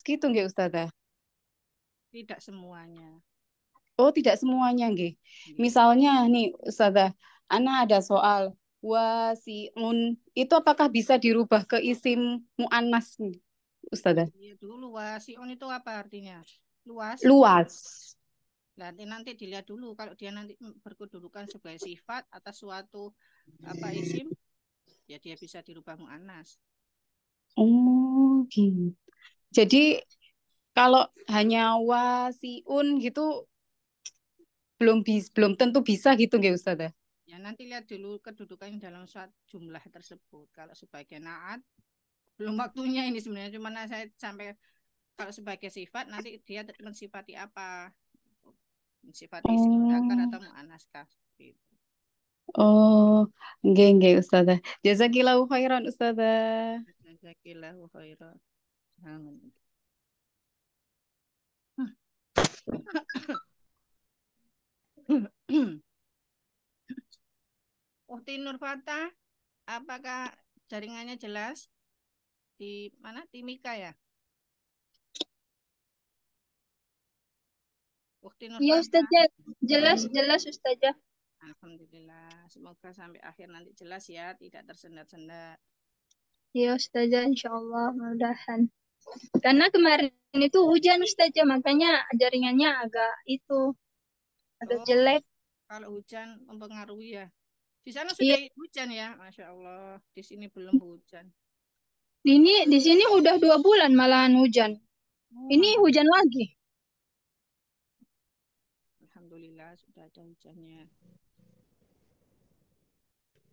gitu nggih Ustazah? Tidak semuanya. Oh, tidak semuanya nggih. Nggih. Misalnya nih Ustazah, ana ada soal wasiun itu apakah bisa dirubah ke isim muannas Ustazah? Iya dulu wasiun itu apa artinya? Luas. Luas. Nanti dilihat dulu kalau dia nanti berkedudukan sebagai sifat atas suatu apa isim, ya dia bisa dirubah muannas. Oh, gitu. Jadi kalau hanya wasiun gitu belum tentu bisa gitu nggih Ustazah? Ya nanti lihat dulu kedudukannya dalam suatu jumlah tersebut. Kalau sebagai naat, belum waktunya ini sebenarnya cuma saya sampai kalau sebagai sifat nanti dia mensifati apa? Mensifati isim mudzakkar Oh, atau muannas kah? Gitu. oh, nggih Ustazah. Jazakillahu khairan Ustazah. Jazakillahu khairan. Jangan. Ukti Nurfata, apakah jaringannya jelas? Di mana? Timika ya? Ukti Ya Nurfata. Ustazah, jelas Ustazah. Alhamdulillah. Semoga sampai akhir nanti jelas ya, tidak tersendat-sendat. Ya Ustazah, insya Allah mudahan. Karena kemarin itu hujan Ustazah, makanya jaringannya agak Oh, jelek. kalau hujan mempengaruhi ya. Di sana sudah Iya, hujan ya, Masya Allah. Di sini belum hujan. di sini udah 2 bulan malahan hujan. Oh, Ini hujan lagi. Alhamdulillah sudah ada hujannya.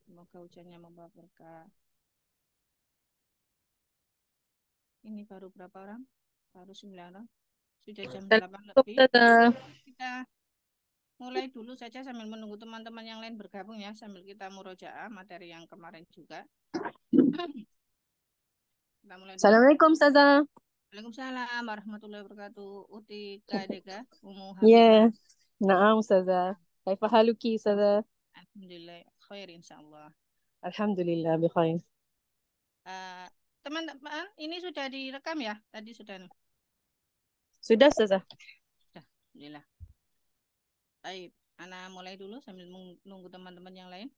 Semoga hujannya membawa berkah. Ini baru berapa orang? Baru 9 orang. Sudah jam 8 Assalamualaikum lebih. Ustazah. Kita mulai dulu saja sambil menunggu teman-teman yang lain bergabung ya. Sambil kita murojaah materi yang kemarin juga. Kita mulai dulu. Assalamualaikum Ustazah. Waalaikumsalam warahmatullahi wabarakatuh. Uti Kadeka, Umu Habibah. Ya, naam Ustazah. Kaifa haluki Ustazah? Alhamdulillah, khair insyaallah. Alhamdulillah bikhair. Eh, Teman-teman, ini sudah direkam ya? Tadi sudah nih. Sudah Ustazah. Sudah, alhamdulillah. Baik, Ana mulai dulu sambil menunggu teman-teman yang lain.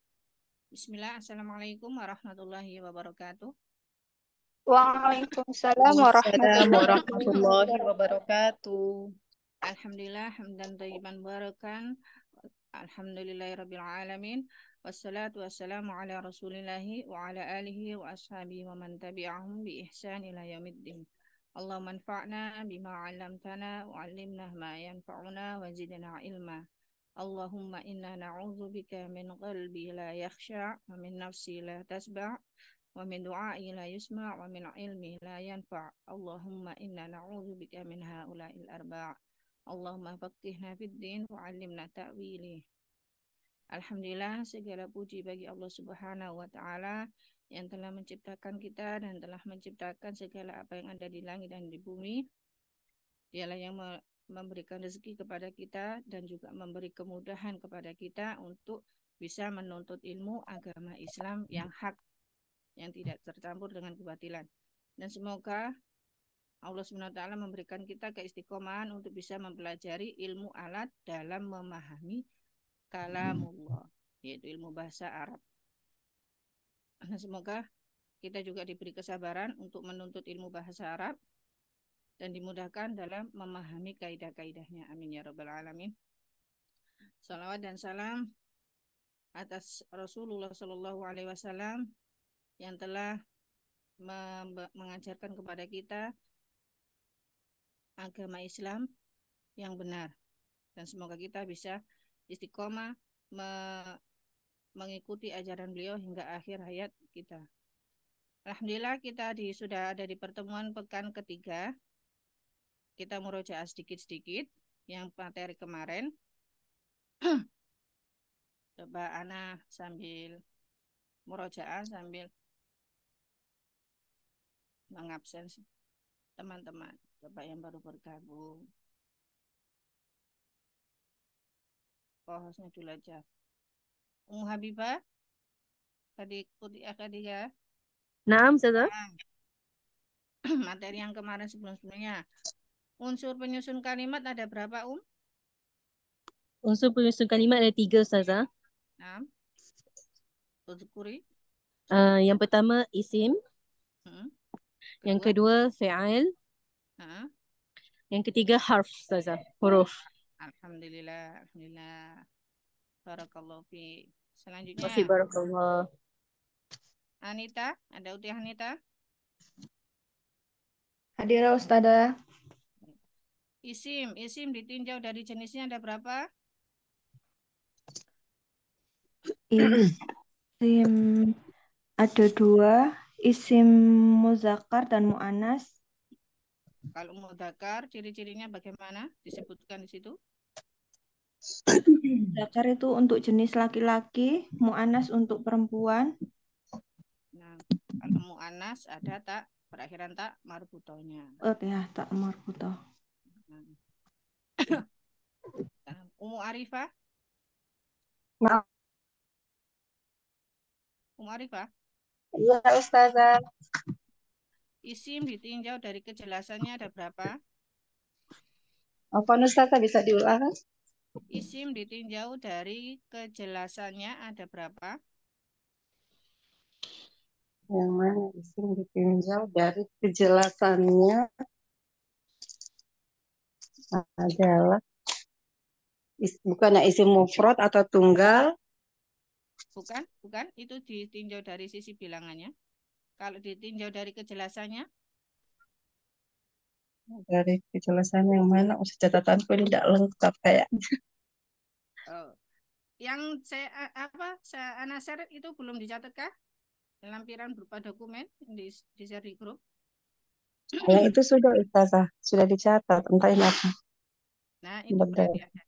Bismillah, Assalamualaikum warahmatullahi wabarakatuh. Waalaikumsalam Waalaikumsalam warahmatullahi warahmatullahi wabarakatuh. wabarakatuh. Alhamdulillah, hamdan tayyiban barakan. Alhamdulillahirabbil alamin. Wassalatu wassalamu ala Rasulillahi wa ala alihi wa ashabihi wa man tabi'ahum bi ihsan ila yaumiddin. Allahumma anfa'na bima 'allamtana wa 'allimna ma yanfa'una wa zidna ilma. Allahumma inna na'udzubika min qalbi la yakhsha' wa min nafsi la tasba' wa min du'ai la yusma' wa min ilmi la yanfa'. Allahumma inna na'udzubika min ha'ula'il arba'. Allahumma faqihna fid din wa 'allimna ta'wili. Alhamdulillah segala puji bagi Allah Subhanahu wa taala yang telah menciptakan kita dan telah menciptakan segala apa yang ada di langit dan di bumi. Dialah yang memberikan rezeki kepada kita dan juga memberi kemudahan kepada kita untuk bisa menuntut ilmu agama Islam yang hak, yang tidak tercampur dengan kebatilan. Dan semoga Allah SWT memberikan kita keistiqomahan untuk bisa mempelajari ilmu alat dalam memahami kalamullah, yaitu ilmu bahasa Arab. Dan semoga kita juga diberi kesabaran untuk menuntut ilmu bahasa Arab dan dimudahkan dalam memahami kaidah-kaidahnya. Amin ya rabbal alamin. Salawat dan salam atas Rasulullah Shallallahu Alaihi Wasallam yang telah mengajarkan kepada kita agama Islam yang benar, dan semoga kita bisa istiqomah mengikuti ajaran beliau hingga akhir hayat kita. Alhamdulillah kita sudah ada di pertemuan pekan ketiga. Kita murojaah sedikit-sedikit yang materi kemarin. Coba Ana sambil murojaah sambil mengabsen teman-teman. Coba yang baru bergabung. Oh, hostnya dulu aja. Umu Habibah, tadi ikuti akadika. Naam Ustazah. materi yang kemarin sebelum-sebelumnya. Unsur penyusun kalimat ada berapa, Unsur penyusun kalimat ada 3, Ustazah. Nah, Uzkuri. Yang pertama isim, yang kedua fi'il, yang ketiga harf, Ustazah, huruf. Alhamdulillah, alhamdulillah. Barakallahu fi. Selanjutnya, Masih barakallah. Anita, ada Uti Anita? Hadirah Ustazah. Isim ditinjau dari jenisnya ada berapa? Isim ada 2, isim muzakkar dan mu'annas. Kalau mudzakkar, ciri-cirinya bagaimana? Disebutkan di situ. Muzakkar itu untuk jenis laki-laki, mu'annas untuk perempuan. Nah, kalau mu'annas ada tak, perakhiran tak marbutohnya. Oke, ya, tak marbutoh. Ummu Arifah? Maaf. Ummu Arifah? Iya, Ustazah. Isim ditinjau dari kejelasannya ada berapa? Apa Ustazah bisa diulang? Isim ditinjau dari kejelasannya ada berapa? Yang mana isim ditinjau dari kejelasannya adalah bukannya isim mufrad atau tunggal? Bukan, itu ditinjau dari sisi bilangannya. Kalau ditinjau dari kejelasannya? Dari kejelasan yang mana? Catatanku ini tidak lengkap kayaknya. Yang saya share itu belum dicatatkah? Lampiran berupa dokumen di share di grup. Yang itu sudah Ustazah, sudah dicatat. Entah ini apa. Nah, itu berarti ada.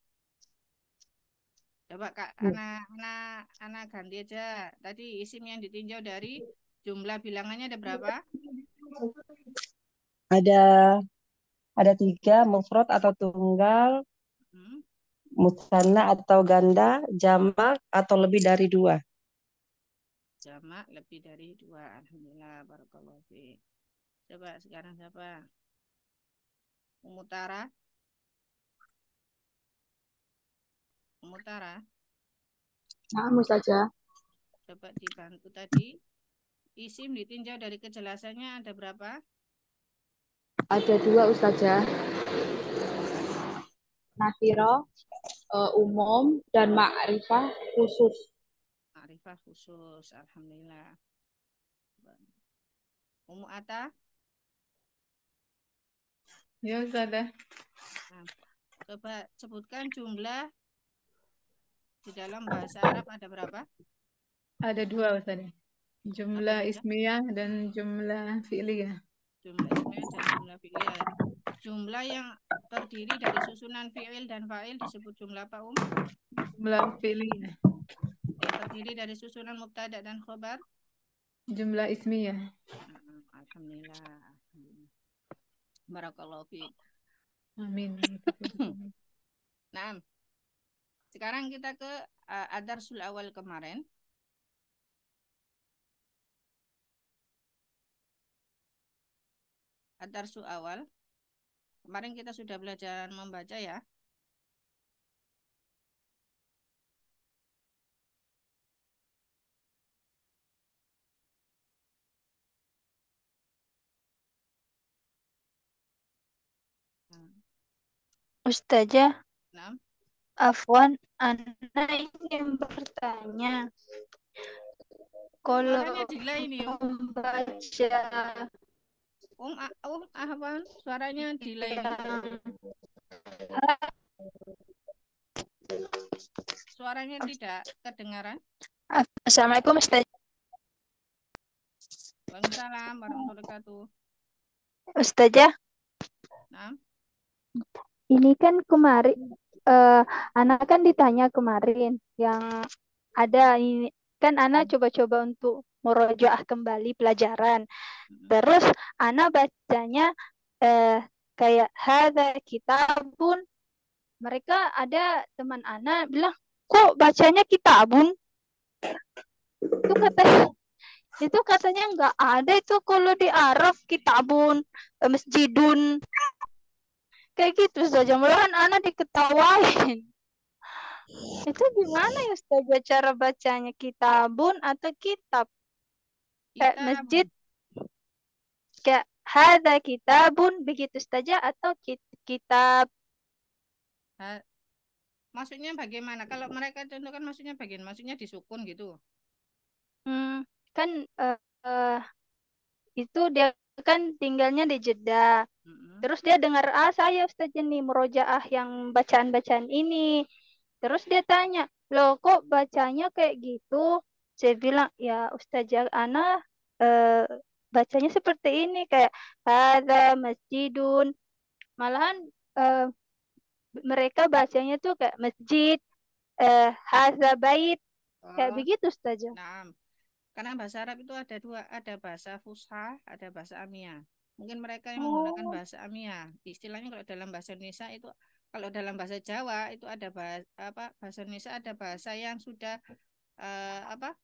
Coba Kak, Ana ganti aja. Tadi isim yang ditinjau dari jumlah bilangannya ada berapa? Ada 3, mufrad atau tunggal, musanna atau ganda, jamak atau lebih dari 2. Jamak lebih dari 2. Alhamdulillah, barakallahu fiik. Coba sekarang siapa? Umutara. Nah, saja. Coba dibantu tadi. Isim ditinjau dari kejelasannya ada berapa? Ada 2 Ustazah. Sebutkan. Nakiro, umum, dan ma'rifah khusus. Ma'rifah khusus, alhamdulillah. Ummu Ata? Ya, Ustazah. Nah, coba sebutkan jumlah di dalam bahasa Arab ada berapa? Ada 2, Ustazah. Jumlah ismiyah dan jumlah fi'liyah. Jumlah ismiyah dan jumlah fi'liyah. Jumlah yang terdiri dari susunan fi'il dan fa'il disebut jumlah apa, Jumlah fi'liyah. Yang terdiri dari susunan mubtada dan khobar? Jumlah ismiyah. Alhamdulillah. Barakallahu fiik. Amin. Nah, sekarang kita ke ad-darsul awal kemarin. Ad-darsul awal. Kemarin kita sudah belajar membaca ya. Ustazah, Nah. Afwan, Ana ingin bertanya. Kalau Suaranya delay nih, membaca Ahwan, suaranya delay nih. Suaranya tidak kedengaran. Assalamualaikum Ustazah. Waalaikumsalam warahmatullahi wabarakatuh. Ustazah. Nah. Ini kan kemarin Ana kan ditanya kemarin yang ada ini kan Ana coba-coba untuk murojaah kembali pelajaran. Terus Ana bacanya kayak hadza kitabun. Mereka ada teman Ana bilang, "Kok bacanya kitabun?" Itu kata Itu katanya nggak ada itu kalau di Arab, kitabun, masjidun. Kayak gitu saja. Malahan anak diketawain. Itu gimana ya Ustazah cara bacanya? Kitabun atau kitab? Kayak masjid, Kitabun. kayak hada kitabun begitu saja atau kitab. Ha- Maksudnya bagaimana? Kalau mereka contohkan maksudnya bagaimana? Maksudnya disukun gitu. Kan eh, itu dia kan tinggalnya di Jeddah. Mm-mm. Terus dia dengar, saya Ustazah nih murojaah yang bacaan-bacaan ini. Terus dia tanya, loh kok bacanya kayak gitu? Saya bilang, ya Ustazah Ana eh, bacanya seperti ini. Kayak, hadza masjidun. Malahan eh, mereka bacanya tuh kayak masjid, hadza bait. Kayak Oh, begitu Ustazah. nah, karena bahasa Arab itu ada dua, ada bahasa Fusha, ada bahasa Amiyah. Mungkin mereka yang menggunakan Oh, bahasa Amiyah. Istilahnya kalau dalam bahasa Indonesia itu, kalau dalam bahasa Jawa itu ada bahasa apa? Bahasa Indonesia ada bahasa yang sudah apa?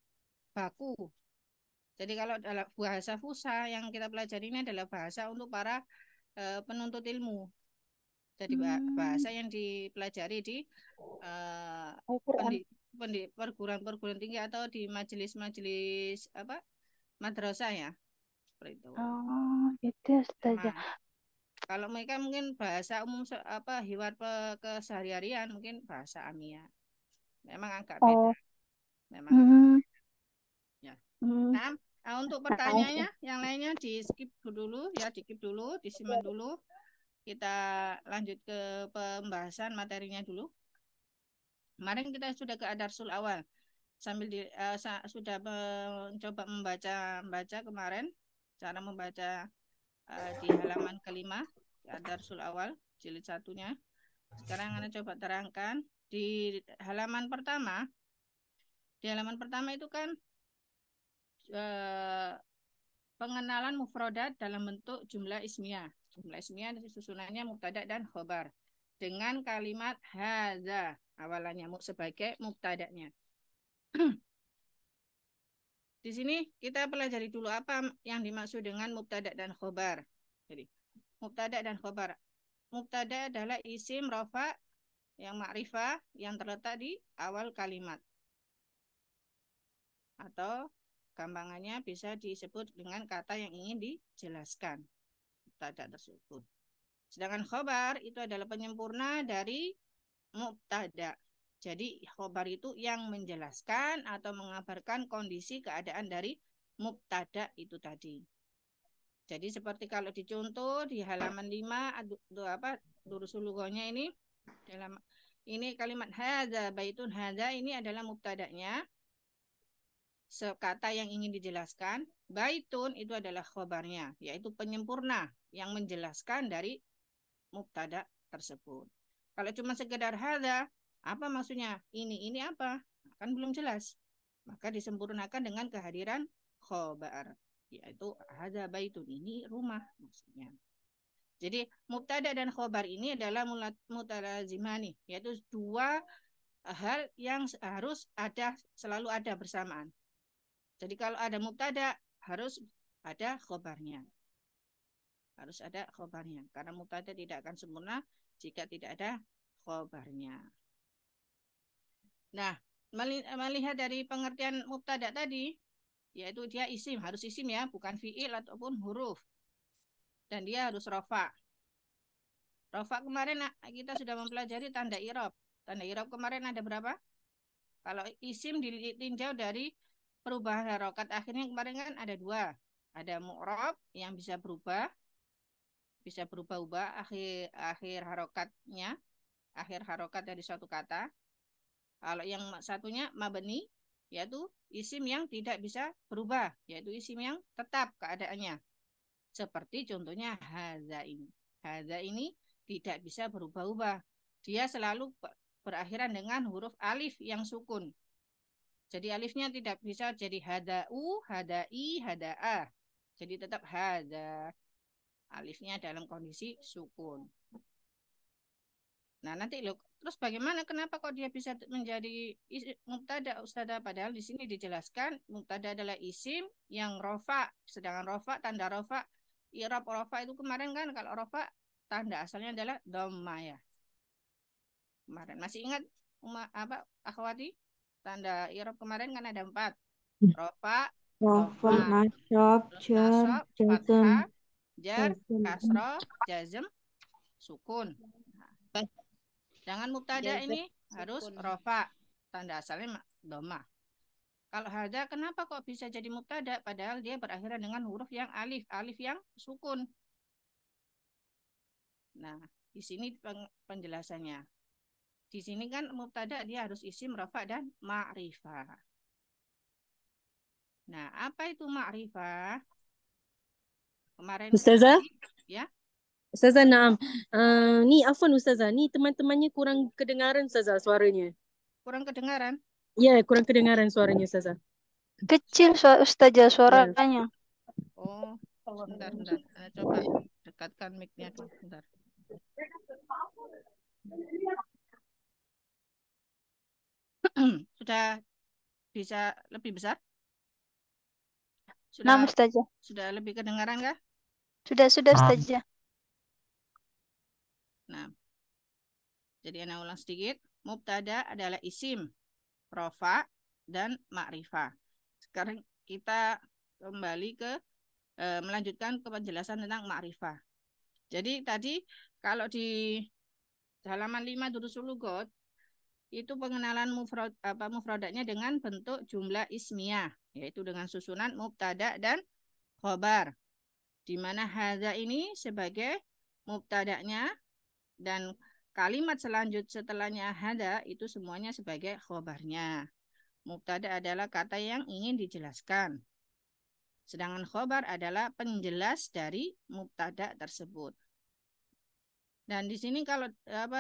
Baku. Jadi kalau dalam bahasa Fusha yang kita pelajari ini adalah bahasa untuk para penuntut ilmu. Jadi hmm, bahasa yang dipelajari di eh, Al-Quran. perguruan-perguruan tinggi atau di majelis-majelis apa madrasah ya seperti itu. Oh, itu Ustazah. Memang kalau mereka mungkin bahasa umum apa hiwar keseharian mungkin bahasa Amia. Memang agak beda. Oh, Memang agak hmm, ya. hmm. Nah, untuk Nice. pertanyaannya yang lainnya di skip dulu ya, di skip dulu, disimak dulu. Kita lanjut ke pembahasan materinya dulu. Kemarin kita sudah ke Adarsul awal. Sambil sudah mencoba membaca kemarin cara membaca di halaman kelima Darsul Awal jilid satunya. Sekarang Anda coba terangkan di halaman pertama. Di halaman pertama itu kan eh, pengenalan mufrodat dalam bentuk jumlah ismiyah. Jumlah ismiyah susunannya mubtada dan khobar dengan kalimat hadza awalannya sebagai mubtadanya. Di sini kita pelajari dulu apa yang dimaksud dengan mubtada dan khobar. Jadi, mubtada dan khobar. Mubtada adalah isim rofa yang ma'rifah yang terletak di awal kalimat. Atau gampangannya bisa disebut dengan kata yang ingin dijelaskan. Mubtada tersebut. Sedangkan khobar itu adalah penyempurna dari mubtada. Jadi khobar itu yang menjelaskan atau mengabarkan kondisi keadaan dari mubtada itu tadi. Jadi seperti kalau dicontoh di halaman 5 apa durusul lughahnya ini dalam ini kalimat hadza baitun hadza ini adalah mubtada'nya sekata yang ingin dijelaskan. Baitun itu adalah khobarnya, yaitu penyempurna yang menjelaskan dari mubtada tersebut. Kalau cuma sekedar hadza, apa maksudnya? Ini apa? Kan belum jelas. Maka disempurnakan dengan kehadiran khobar, yaitu hadza baitun ini rumah maksudnya. Jadi mubtada dan khobar ini adalah mutalazimani, yaitu dua hal yang harus ada selalu ada bersamaan. Jadi kalau ada mubtada harus ada khobarnya. Harus ada khobarnya. Karena mubtada tidak akan sempurna jika tidak ada khobarnya. Nah, melihat dari pengertian mubtada tadi, yaitu dia isim, harus isim ya, bukan fiil ataupun huruf. Dan dia harus rofa. Rofa kemarin kita sudah mempelajari tanda irob. Tanda irob kemarin ada berapa? Kalau isim ditinjau dari perubahan harokat akhirnya kemarin kan ada dua. Ada mu'rob yang bisa berubah-ubah akhir harokatnya, akhir harokat dari suatu kata. Kalau yang satunya mabni, yaitu isim yang tidak bisa berubah, yaitu isim yang tetap keadaannya. Seperti contohnya haza ini. Haza ini tidak bisa berubah-ubah. Dia selalu berakhiran dengan huruf alif yang sukun. Jadi alifnya tidak bisa jadi hadau, hadai, hadaa. Jadi tetap hada. Alifnya dalam kondisi sukun. Nah, nanti loh, terus bagaimana kenapa kok dia bisa menjadi mubtada Ustazah? Padahal di sini dijelaskan mubtada adalah isim yang rofa, sedangkan rofa tanda rofa, i'rab rofa itu kemarin kan kalau rofa tanda asalnya adalah dhamma ya. Kemarin masih ingat apa akhwati? Tanda i'rab kemarin kan ada 4. Rofa, Rafa, dhamma, nasab, terus jar, nasab, jazm. fathah, jar, kasroh, jazm, sukun. Nah, jangan mubtada Jazak ini harus sukun. rofa, tanda asalnya dhamma. Kalau hada kenapa kok bisa jadi mubtada padahal dia berakhiran dengan huruf yang alif, alif yang sukun. Nah, di sini penjelasannya. Di sini kan mubtada dia harus isim, rafa dan ma'rifah. Nah, apa itu ma'rifah? Kemarin Ustazah, tadi ya. Ustazah Naam. Ni afwan Ustazah, ni teman-temannya kurang kedengaran Ustazah suaranya. Kurang kedengaran. Ya, kurang kedengaran suaranya Ustazah. Kecil Ustazah Ya. suaranya. Oh, sebentar, sebentar. Coba dekatkan mic-nya dulu, sebentar. Sudah bisa lebih besar? Nah, Sudah Ustazah. sudah lebih kedengaran kah? Sudah Ustazah. Nah, jadi ana ulang sedikit. Mubtada adalah isim, rofa, dan ma'rifah. Sekarang kita kembali ke melanjutkan ke penjelasan tentang ma'rifah. Jadi tadi kalau di halaman 5 Durusul Lugot itu pengenalan mufradatnya dengan bentuk jumlah ismiyah, yaitu dengan susunan mubtada dan khobar. Di mana hadza ini sebagai mubtadanya dan kalimat setelahnya hadza itu semuanya sebagai khobarnya. Mubtada adalah kata yang ingin dijelaskan. Sedangkan khobar adalah penjelas dari mubtada tersebut. Dan di sini kalau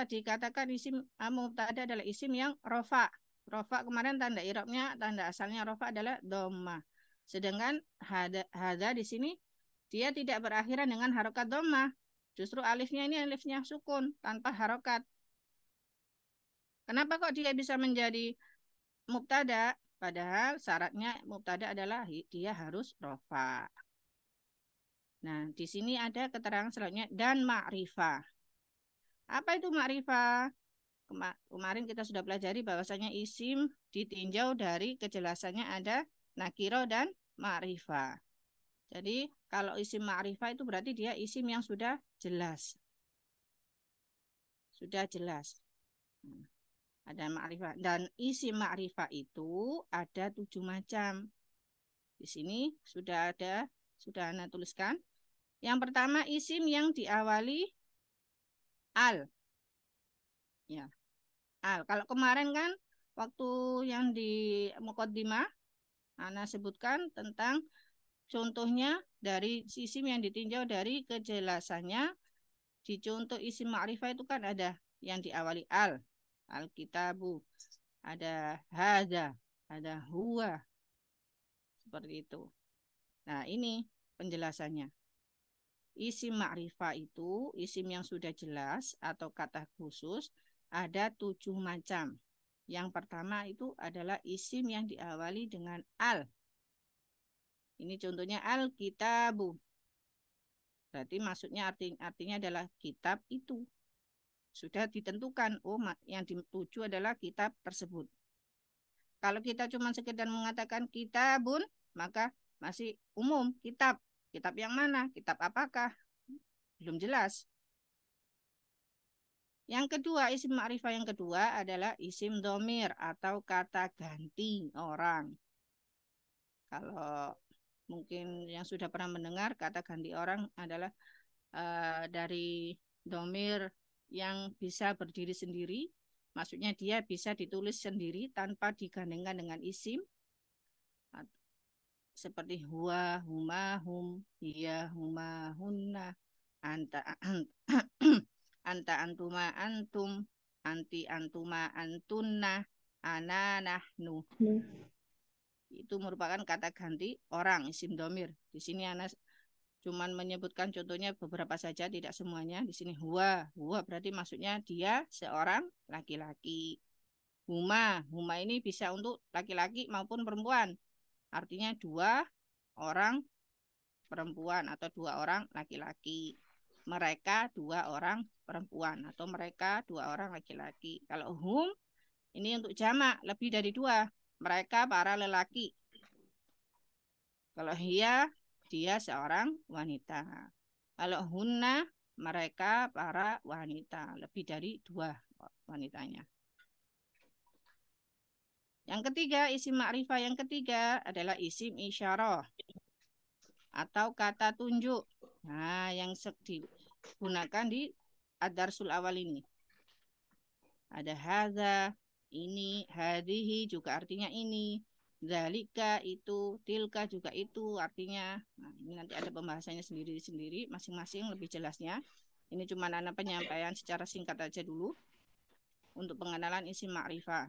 dikatakan isim mubtada adalah isim yang rofa. Rofa kemarin tanda i'rabnya, tanda asalnya rofa adalah dhamma. Sedangkan hada di sini dia tidak berakhiran dengan harokat dhamma. Justru alifnya ini alifnya sukun tanpa harokat. Kenapa kok dia bisa menjadi mubtada? Padahal syaratnya mubtada adalah dia harus rofa. Nah, di sini ada keterangan selanjutnya dan ma'rifah. Apa itu ma'rifah? Kemarin kita sudah pelajari bahwasanya isim ditinjau dari kejelasannya ada nakiro dan ma'rifah. Jadi kalau isim ma'rifah itu berarti dia isim yang sudah jelas. Sudah jelas. Ada ma'rifah. Dan isim ma'rifah itu ada 7 macam. Di sini sudah Anda tuliskan. Yang pertama isim yang diawali al. Ya. Al. Kalau kemarin kan waktu yang di Muqaddimah Ana sebutkan tentang contohnya dari isim yang ditinjau dari kejelasannya. Di contoh isim ma'rifah itu kan ada yang diawali al-kitabu, ada hadza, ada huwa. Seperti itu. Nah, ini penjelasannya. Isim ma'rifah itu isim yang sudah jelas atau kata khusus ada 7 macam. Yang pertama itu adalah isim yang diawali dengan al. Ini contohnya al-kitabu. Berarti maksudnya artinya adalah kitab itu. Sudah ditentukan, oh yang dituju adalah kitab tersebut. Kalau kita cuma sekedar mengatakan kitabun, maka masih umum, kitab. Kitab yang mana? Kitab apakah? Belum jelas. Yang kedua, isim ma'rifah yang kedua adalah isim domir atau kata ganti orang. Kalau mungkin yang sudah pernah mendengar kata ganti orang adalah dari domir yang bisa berdiri sendiri. Maksudnya dia bisa ditulis sendiri tanpa digandengkan dengan isim. Seperti huwa, huma, hum, hiya, huma, hunna, anta, anta, antuma, antum, anti, antuma, antunna, ana, nahnu. Itu merupakan kata ganti orang, isim domir. Di sini Ana cuman menyebutkan contohnya beberapa saja, tidak semuanya. Di sini huwa berarti maksudnya dia seorang laki-laki. Huma ini bisa untuk laki-laki maupun perempuan. Artinya 2 orang perempuan atau 2 orang laki-laki. Mereka 2 orang perempuan atau mereka 2 orang laki-laki. Kalau hum ini untuk jamak, lebih dari 2. Mereka para lelaki. Kalau dia seorang wanita. Kalau hunna, mereka para wanita. Lebih dari 2 wanitanya. Yang ketiga, isim ma'rifah yang ketiga adalah isim isyarah atau kata tunjuk. Nah, yang digunakan di ad-darsul awal ini. Ada hadza, ini, hadhihi juga artinya ini. Zalika itu, tilka juga itu artinya. Nah, ini nanti ada pembahasannya sendiri-sendiri, masing-masing lebih jelasnya. Ini cuma anak penyampaian secara singkat aja dulu untuk pengenalan isim ma'rifah.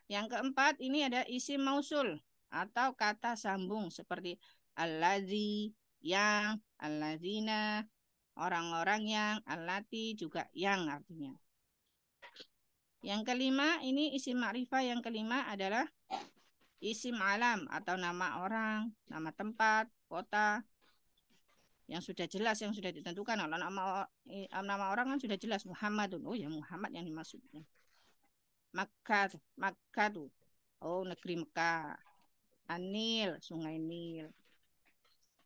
Yang keempat ini ada isim mausul atau kata sambung seperti allazi, yang, allazina, orang-orang yang, allati juga yang artinya. Yang kelima ini isim ma'rifah yang kelima adalah isim alam atau nama orang, nama tempat, kota yang sudah jelas, yang sudah ditentukan. Kalau nama orang kan sudah jelas Muhammadun. Oh ya Muhammad yang dimaksudnya. Makkah tuh. Oh negeri Mekah. Anil, sungai Nil.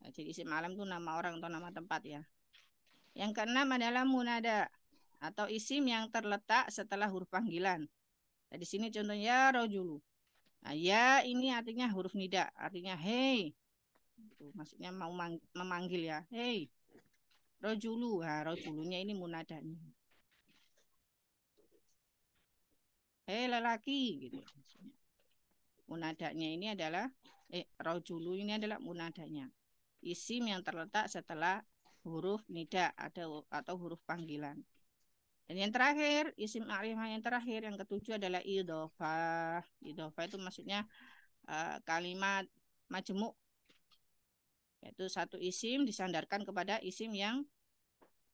Nah, jadi isim alam itu nama orang atau nama tempat ya. Yang keenam adalah munada atau isim yang terletak setelah huruf panggilan. Nah, di sini contohnya rojulu. Nah, ya ini artinya huruf nida, artinya hey. Itu maksudnya mau memanggil ya. Hey. Rojulu. Nah, rojulunya ini munadanya. Hey lelaki gitu maksudnya. Munadanya ini adalah rojulu ini adalah munadanya. Isim yang terletak setelah huruf nida atau huruf panggilan. Dan yang terakhir, isim ma'rifah yang terakhir, yang ketujuh adalah idhofah. Idhofah itu maksudnya kalimat majmu', yaitu satu isim disandarkan kepada isim yang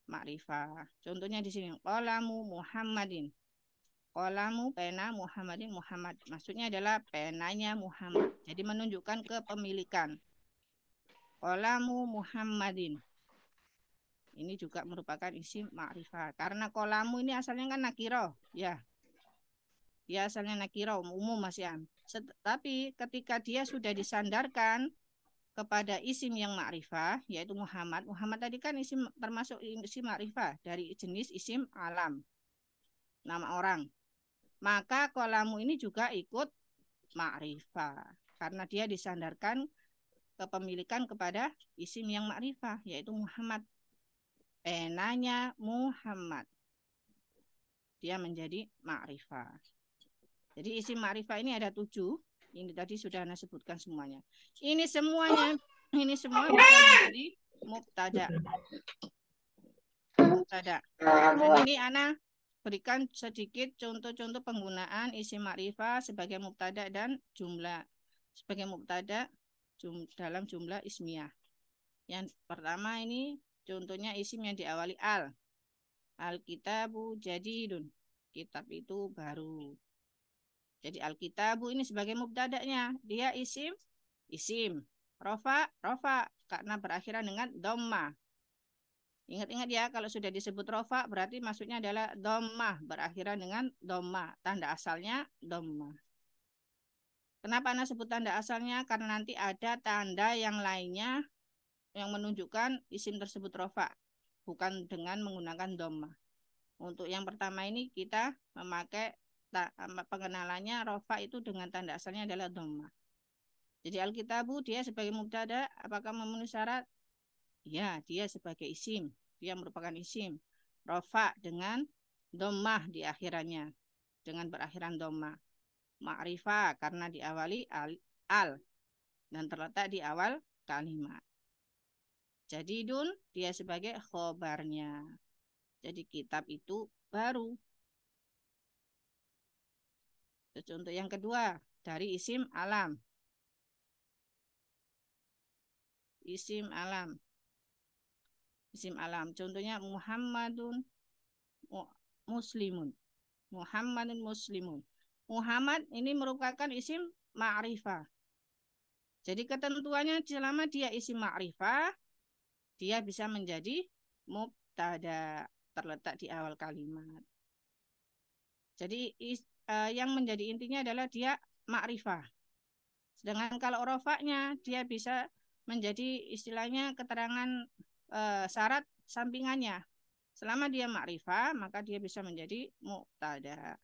ma'rifah. Contohnya di sini, qalamu Muhammadin. Qalamu pena Muhammadin, Muhammad. Maksudnya adalah penanya Muhammad. Jadi menunjukkan kepemilikan. Qalamu Muhammadin. Ini juga merupakan isim ma'rifah. Karena qalamu ini asalnya kan nakiro, ya. Dia asalnya nakiro, umum Mas Yan. Tapi ketika dia sudah disandarkan kepada isim yang ma'rifah, yaitu Muhammad. Muhammad tadi kan isim termasuk isim ma'rifah dari jenis isim alam, nama orang. Maka qalamu ini juga ikut ma'rifah. Karena dia disandarkan kepemilikan kepada isim yang ma'rifah, yaitu Muhammad. Penanya Muhammad. Dia menjadi ma'rifah. Jadi isim ma'rifah ini ada 7. Ini tadi sudah Ana sebutkan semuanya. Ini semua bisa menjadi mubtada. Dan ini Ana berikan sedikit contoh-contoh penggunaan isim ma'rifah sebagai mubtada dan jumlah. Sebagai mubtada dalam jumlah ismiyah. Yang pertama ini contohnya isim yang diawali al. Al-kitabu jadidun. Kitab itu baru. Jadi al-kitabu ini sebagai mubtada'nya. Dia isim. Rofa karena berakhiran dengan dhamma. Ingat-ingat ya, kalau sudah disebut rofa berarti maksudnya adalah dhammah, berakhiran dengan dhamma. Tanda asalnya dhamma. Kenapa Anda sebut tanda asalnya? Karena nanti ada tanda yang lainnya yang menunjukkan isim tersebut rofa, bukan dengan menggunakan dhamma. Untuk yang pertama ini kita memakai pengenalannya rofa itu dengan tanda asalnya adalah dhamma. Jadi al-kitabu dia sebagai mubtada, apakah memenuhi syarat? Ya, dia sebagai isim. Dia merupakan isim. Rofa dengan dhammah di akhirannya. Dengan berakhiran dhammah. Ma'rifah karena diawali al dan terletak di awal kalimat. Jadidun dia sebagai khobarnya. Jadi kitab itu baru. Contoh yang kedua dari isim alam. Isim alam. isim alam. Contohnya Muhammadun muslimun. Muhammadun muslimun. Muhammad ini merupakan isim ma'rifah. Jadi ketentuannya selama dia isim ma'rifah, dia bisa menjadi mubtada, terletak di awal kalimat. Jadi yang menjadi intinya adalah dia ma'rifah. Sedangkan kalau rofaknya dia bisa menjadi istilahnya keterangan syarat sampingannya. Selama dia ma'rifah, maka dia bisa menjadi mubtada.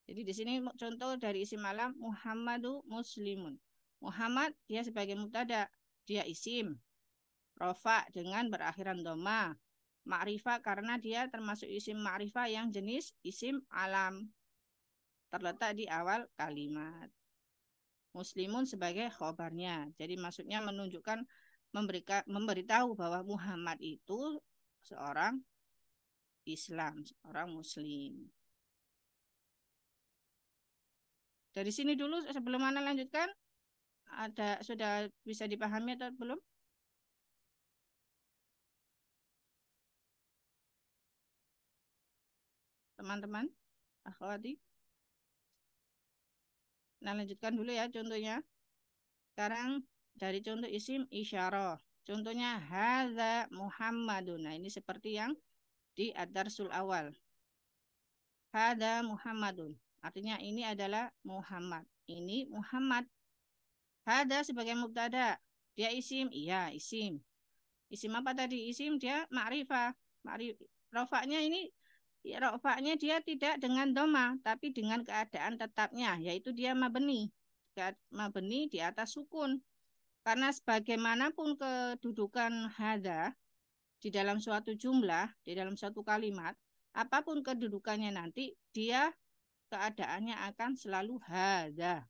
Jadi di sini contoh dari isim alam Muhammadu muslimun. Muhammad dia sebagai mubtada, dia isim. Rofa dengan berakhiran doma. Ma'rifah karena dia termasuk isim ma'rifah yang jenis isim alam. Terletak di awal kalimat. Muslimun sebagai khobarnya. Jadi maksudnya menunjukkan memberitahu bahwa Muhammad itu seorang Islam, seorang Muslim. Dari sini dulu sebelum Ana lanjutkan, sudah bisa dipahami atau belum? Teman-teman, akhwati. Nah, lanjutkan dulu ya contohnya. Sekarang dari contoh isim isyarah. Contohnya hadza Muhammadun. Nah, ini seperti yang di ad-darsul awal. Hadza Muhammadun. Artinya ini adalah Muhammad. Ini Muhammad. Hadza sebagai mubtada. Dia isim? Iya, isim. Isim apa tadi? Isim dia ma'rifah. Rofaknya ini rofaknya dia tidak dengan doma, tapi dengan keadaan tetapnya, yaitu dia mabni. Mabni di atas sukun. Karena sebagaimanapun kedudukan hadza di dalam suatu jumlah, di dalam suatu kalimat, apapun kedudukannya nanti, dia keadaannya akan selalu hadza.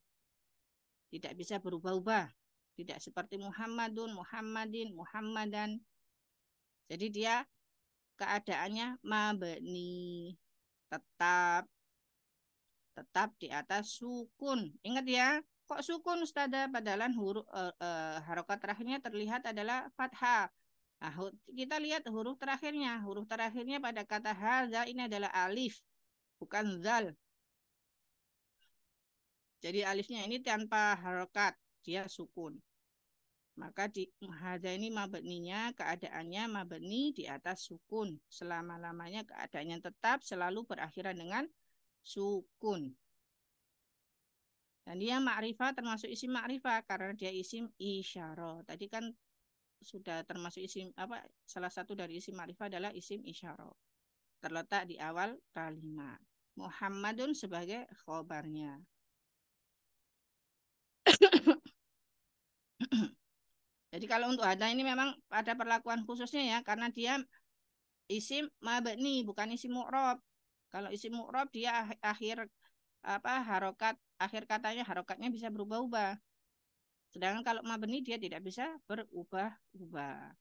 Tidak bisa berubah-ubah. Tidak seperti Muhammadun, Muhammadin, Muhammadan. Jadi dia keadaannya mabni, tetap di atas sukun. Ingat ya, kok sukun Ustazah? Padahal huruf harokat terakhirnya terlihat adalah fathah. Nah, kita lihat huruf terakhirnya. Huruf terakhirnya pada kata hadza ini adalah alif, bukan zal. Jadi alifnya ini tanpa harokat, dia sukun. Maka di hadza ini mabninya keadaannya mabni di atas sukun. Selama-lamanya keadaannya tetap selalu berakhiran dengan sukun. Dan dia ma'rifah termasuk isim ma'rifah karena dia isim isyarah. Tadi kan sudah termasuk isim apa? Salah satu dari isim ma'rifah adalah isim isyarah. Terletak di awal kalimat. Muhammadun sebagai khobarnya. Jadi kalau untuk hadza ini memang ada perlakuan khususnya ya, karena dia isim mabni bukan isim mu'rab. Kalau isim mu'rab dia akhir harokat akhir katanya harokatnya bisa berubah-ubah. Sedangkan kalau mabni dia tidak bisa berubah-ubah.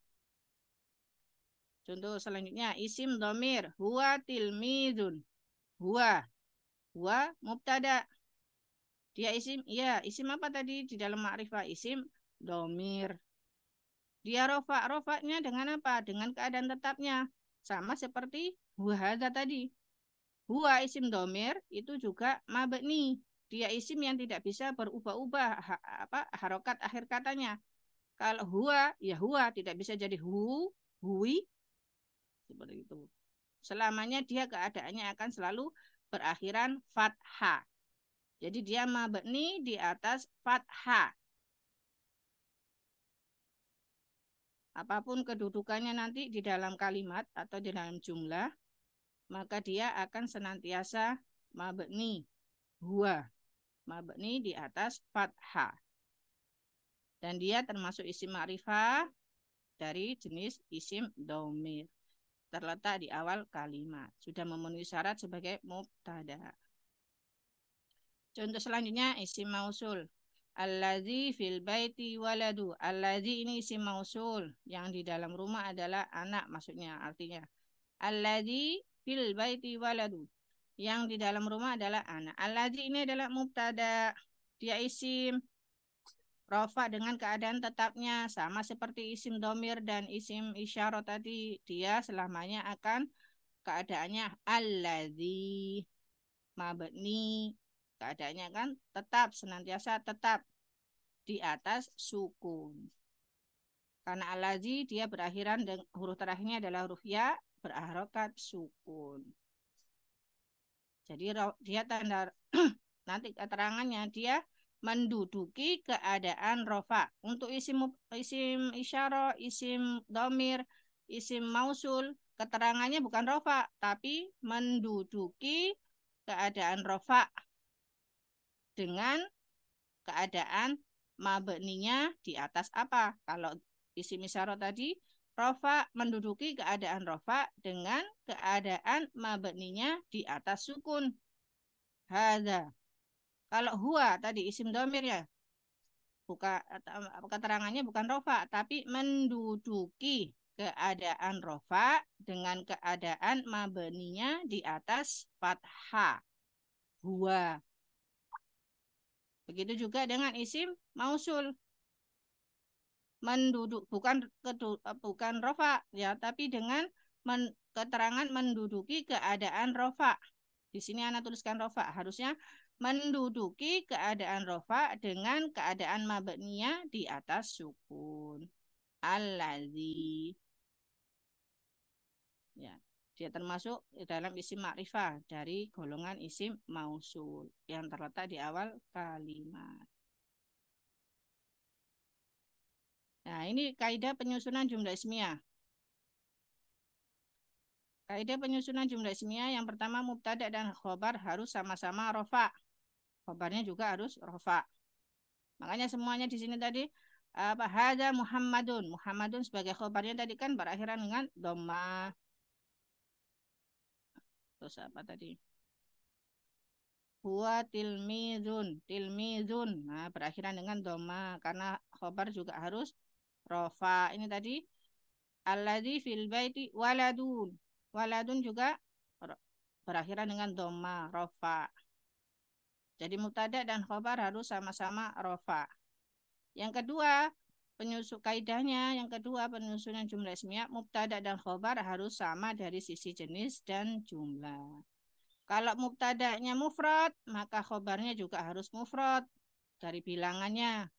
Contoh selanjutnya isim domir huwa tilmidun. Huwa mubtada. Dia isim, iya isim apa tadi di dalam ma'rifah? Isim domir. Dia rofaknya dengan apa? Dengan keadaan tetapnya. Sama seperti huwa tadi. Huwa isim domir itu juga mabni. Dia isim yang tidak bisa berubah-ubah harokat akhir katanya. Kalau huwa, ya huwa tidak bisa jadi hui, seperti itu. Selamanya dia keadaannya akan selalu berakhiran fathah. Jadi dia mabni di atas fathah. Apapun kedudukannya nanti di dalam kalimat atau di dalam jumlah, maka dia akan senantiasa mabni. Huwa. Mabni di atas fathah. Dan dia termasuk isim ma'rifah dari jenis isim domir. Terletak di awal kalimat. Sudah memenuhi syarat sebagai mubtada. Contoh selanjutnya isim mausul. Allazi fil baiti waladu. Allazi ini isim mausul. Yang di dalam rumah adalah anak maksudnya artinya. Allazi fil baiti waladu. Yang di dalam rumah adalah anak. Allazi ini adalah mubtada. Dia isim. rofa dengan keadaan tetapnya sama seperti isim domir dan isim isyarah tadi, dia selamanya akan keadaannya alladzi mabni, keadaannya kan tetap, senantiasa tetap di atas sukun. Karena alladzi dia berakhiran dengan huruf terakhirnya adalah huruf ya berharokat sukun. Jadi dia tanda nanti keterangannya dia menduduki keadaan rofa. Untuk isim isyarah, isim domir, isim mausul, keterangannya bukan rofa, tapi menduduki keadaan rofa dengan keadaan mabninya di atas apa. Kalau isim isyarah tadi, rofa menduduki keadaan rofa dengan keadaan mabninya di atas sukun. Hadza. Kalau huwa tadi isim domir ya, bukan keterangannya bukan rofa, tapi menduduki keadaan rofa dengan keadaan mabninya di atas fathah. Huwa. Begitu juga dengan isim mausul. Menduduk bukan rofa ya, tapi dengan keterangan menduduki keadaan rofa. Di sini Ana tuliskan rofa, harusnya menduduki keadaan rofa dengan keadaan mabniyah di atas sukun. Alladzi. Ya, dia termasuk dalam isim ma'rifah dari golongan isim mausul yang terletak di awal kalimat. Nah, ini kaidah penyusunan jumlah ismiyah. Kaidah penyusunan jumlah ismiyah yang pertama mubtada dan khobar harus sama-sama rofa. Khobarnya juga harus rofa. Makanya semuanya di sini tadi apa hadza Muhammadun. Muhammadun sebagai khobarnya tadi kan berakhiran dengan dhamma. Terus apa tadi? Huwa tilmizun, tilmizun. Nah, berakhiran dengan dhamma karena khobar juga harus rofa. Ini tadi alladzi fil baiti waladun. Waladun juga berakhiran dengan dhamma, rofa. Jadi mubtada dan khobar harus sama-sama rofa. Yang kedua, kaidahnya yang kedua penyusunan jumlah ismiyah mubtada dan khobar harus sama dari sisi jenis dan jumlah. Kalau mubtadanya mufrad, maka khobarnya juga harus mufrad dari bilangannya.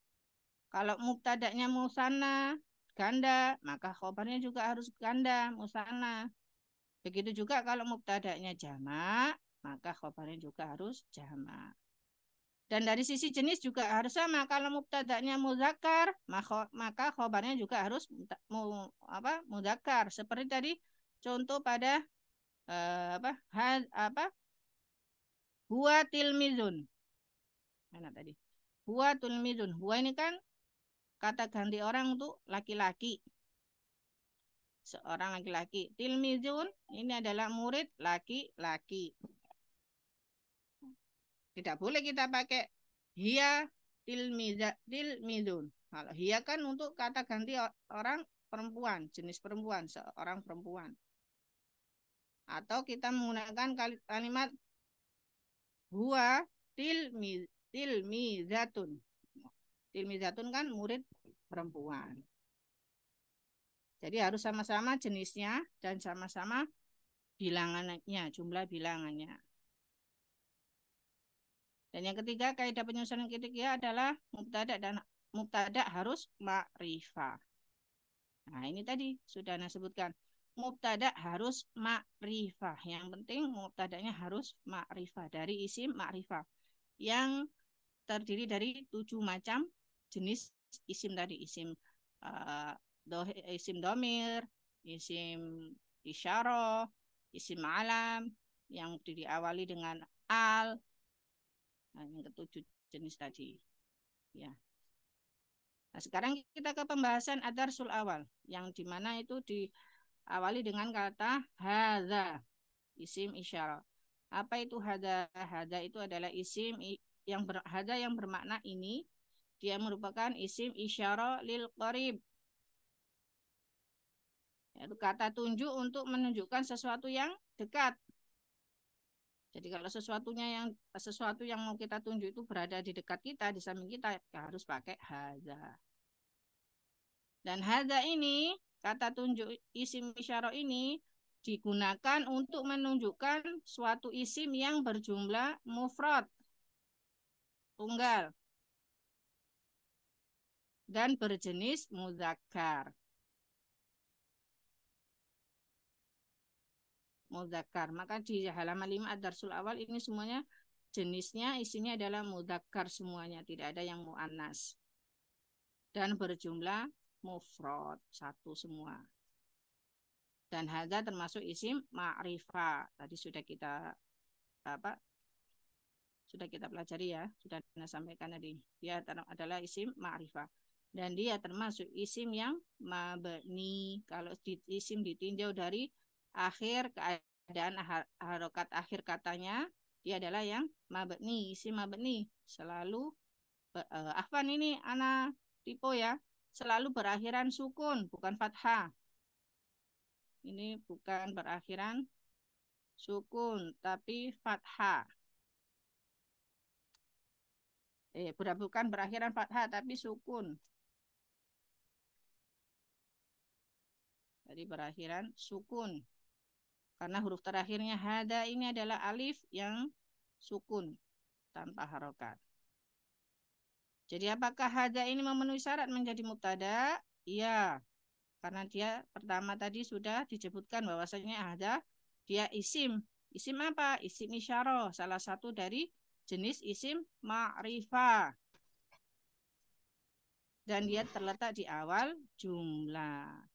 Kalau mubtadanya musanna, ganda, maka khobarnya juga harus ganda, musanna. Begitu juga kalau mubtadanya jamak, maka khobarnya juga harus jamak. Dan dari sisi jenis juga harus sama. Kalau mubtada'nya muzakkar, maka khobarnya juga harus muzakkar. Seperti tadi contoh pada huwa tilmizun. Mana tadi? Huwa tilmizun. Huwa ini kan kata ganti orang untuk laki-laki. Seorang laki-laki. Tilmizun ini adalah murid laki-laki. Tidak boleh kita pakai hiya tilmizun. Kalau hiya kan untuk kata ganti orang perempuan, jenis perempuan, seorang perempuan. Atau kita menggunakan kalimat huwa tilmizatun. Tilmizatun kan murid perempuan. Jadi harus sama-sama jenisnya dan sama-sama bilangannya, jumlah bilangannya. Dan yang ketiga, kaidah penyusunan ketiga adalah mubtada harus ma'rifah. Nah, ini tadi sudah Ana sebutkan. Mubtada harus ma'rifah. Yang penting mubtadanya harus ma'rifah dari isim ma'rifah yang terdiri dari 7 macam jenis isim tadi. Isim domir, isim isyarah, isim alam yang diawali dengan al. Nah, yang ketujuh jenis tadi. Ya. Nah, sekarang kita ke pembahasan ad-darsul awal yang dimana itu diawali dengan kata hadza, isim isyarah. Apa itu hadza? Hadza itu adalah isim hadza yang bermakna ini. Dia merupakan isim isyarah lil qarib. Yaitu kata tunjuk untuk menunjukkan sesuatu yang dekat. Jadi kalau sesuatu yang mau kita tunjuk itu berada di dekat kita, di samping kita, harus pakai hadza. Dan hadza ini, kata tunjuk isim isyarah ini digunakan untuk menunjukkan suatu isim yang berjumlah mufrad, tunggal, dan berjenis mudzakkar. Maka di halaman 5 ad-darsul awal ini semuanya jenisnya isimnya adalah mudzakkar semuanya, tidak ada yang muannas. Dan berjumlah mufrad, satu semua. Dan hadza termasuk isim ma'rifah. Tadi sudah kita pelajari ya, sudah sampaikan tadi. Dia adalah isim ma'rifah. Dan dia termasuk isim yang mabni. Kalau isim ditinjau dari akhir keadaan harokat akhir katanya, dia adalah yang mabni, isim mabni. Selalu Afwan ini ana tipe ya, selalu berakhiran sukun, bukan fathah. Ini bukan berakhiran sukun, tapi fathah. Bukan berakhiran fathah, tapi sukun. Jadi berakhiran sukun. Karena huruf terakhirnya hada ini adalah alif yang sukun tanpa harokat. Jadi apakah hada ini memenuhi syarat menjadi mubtada? Iya. Karena dia pertama tadi sudah disebutkan bahwasanya hada dia isim. Isim apa? Isim isyarah. Salah satu dari jenis isim ma'rifah. Dan dia terletak di awal jumlah.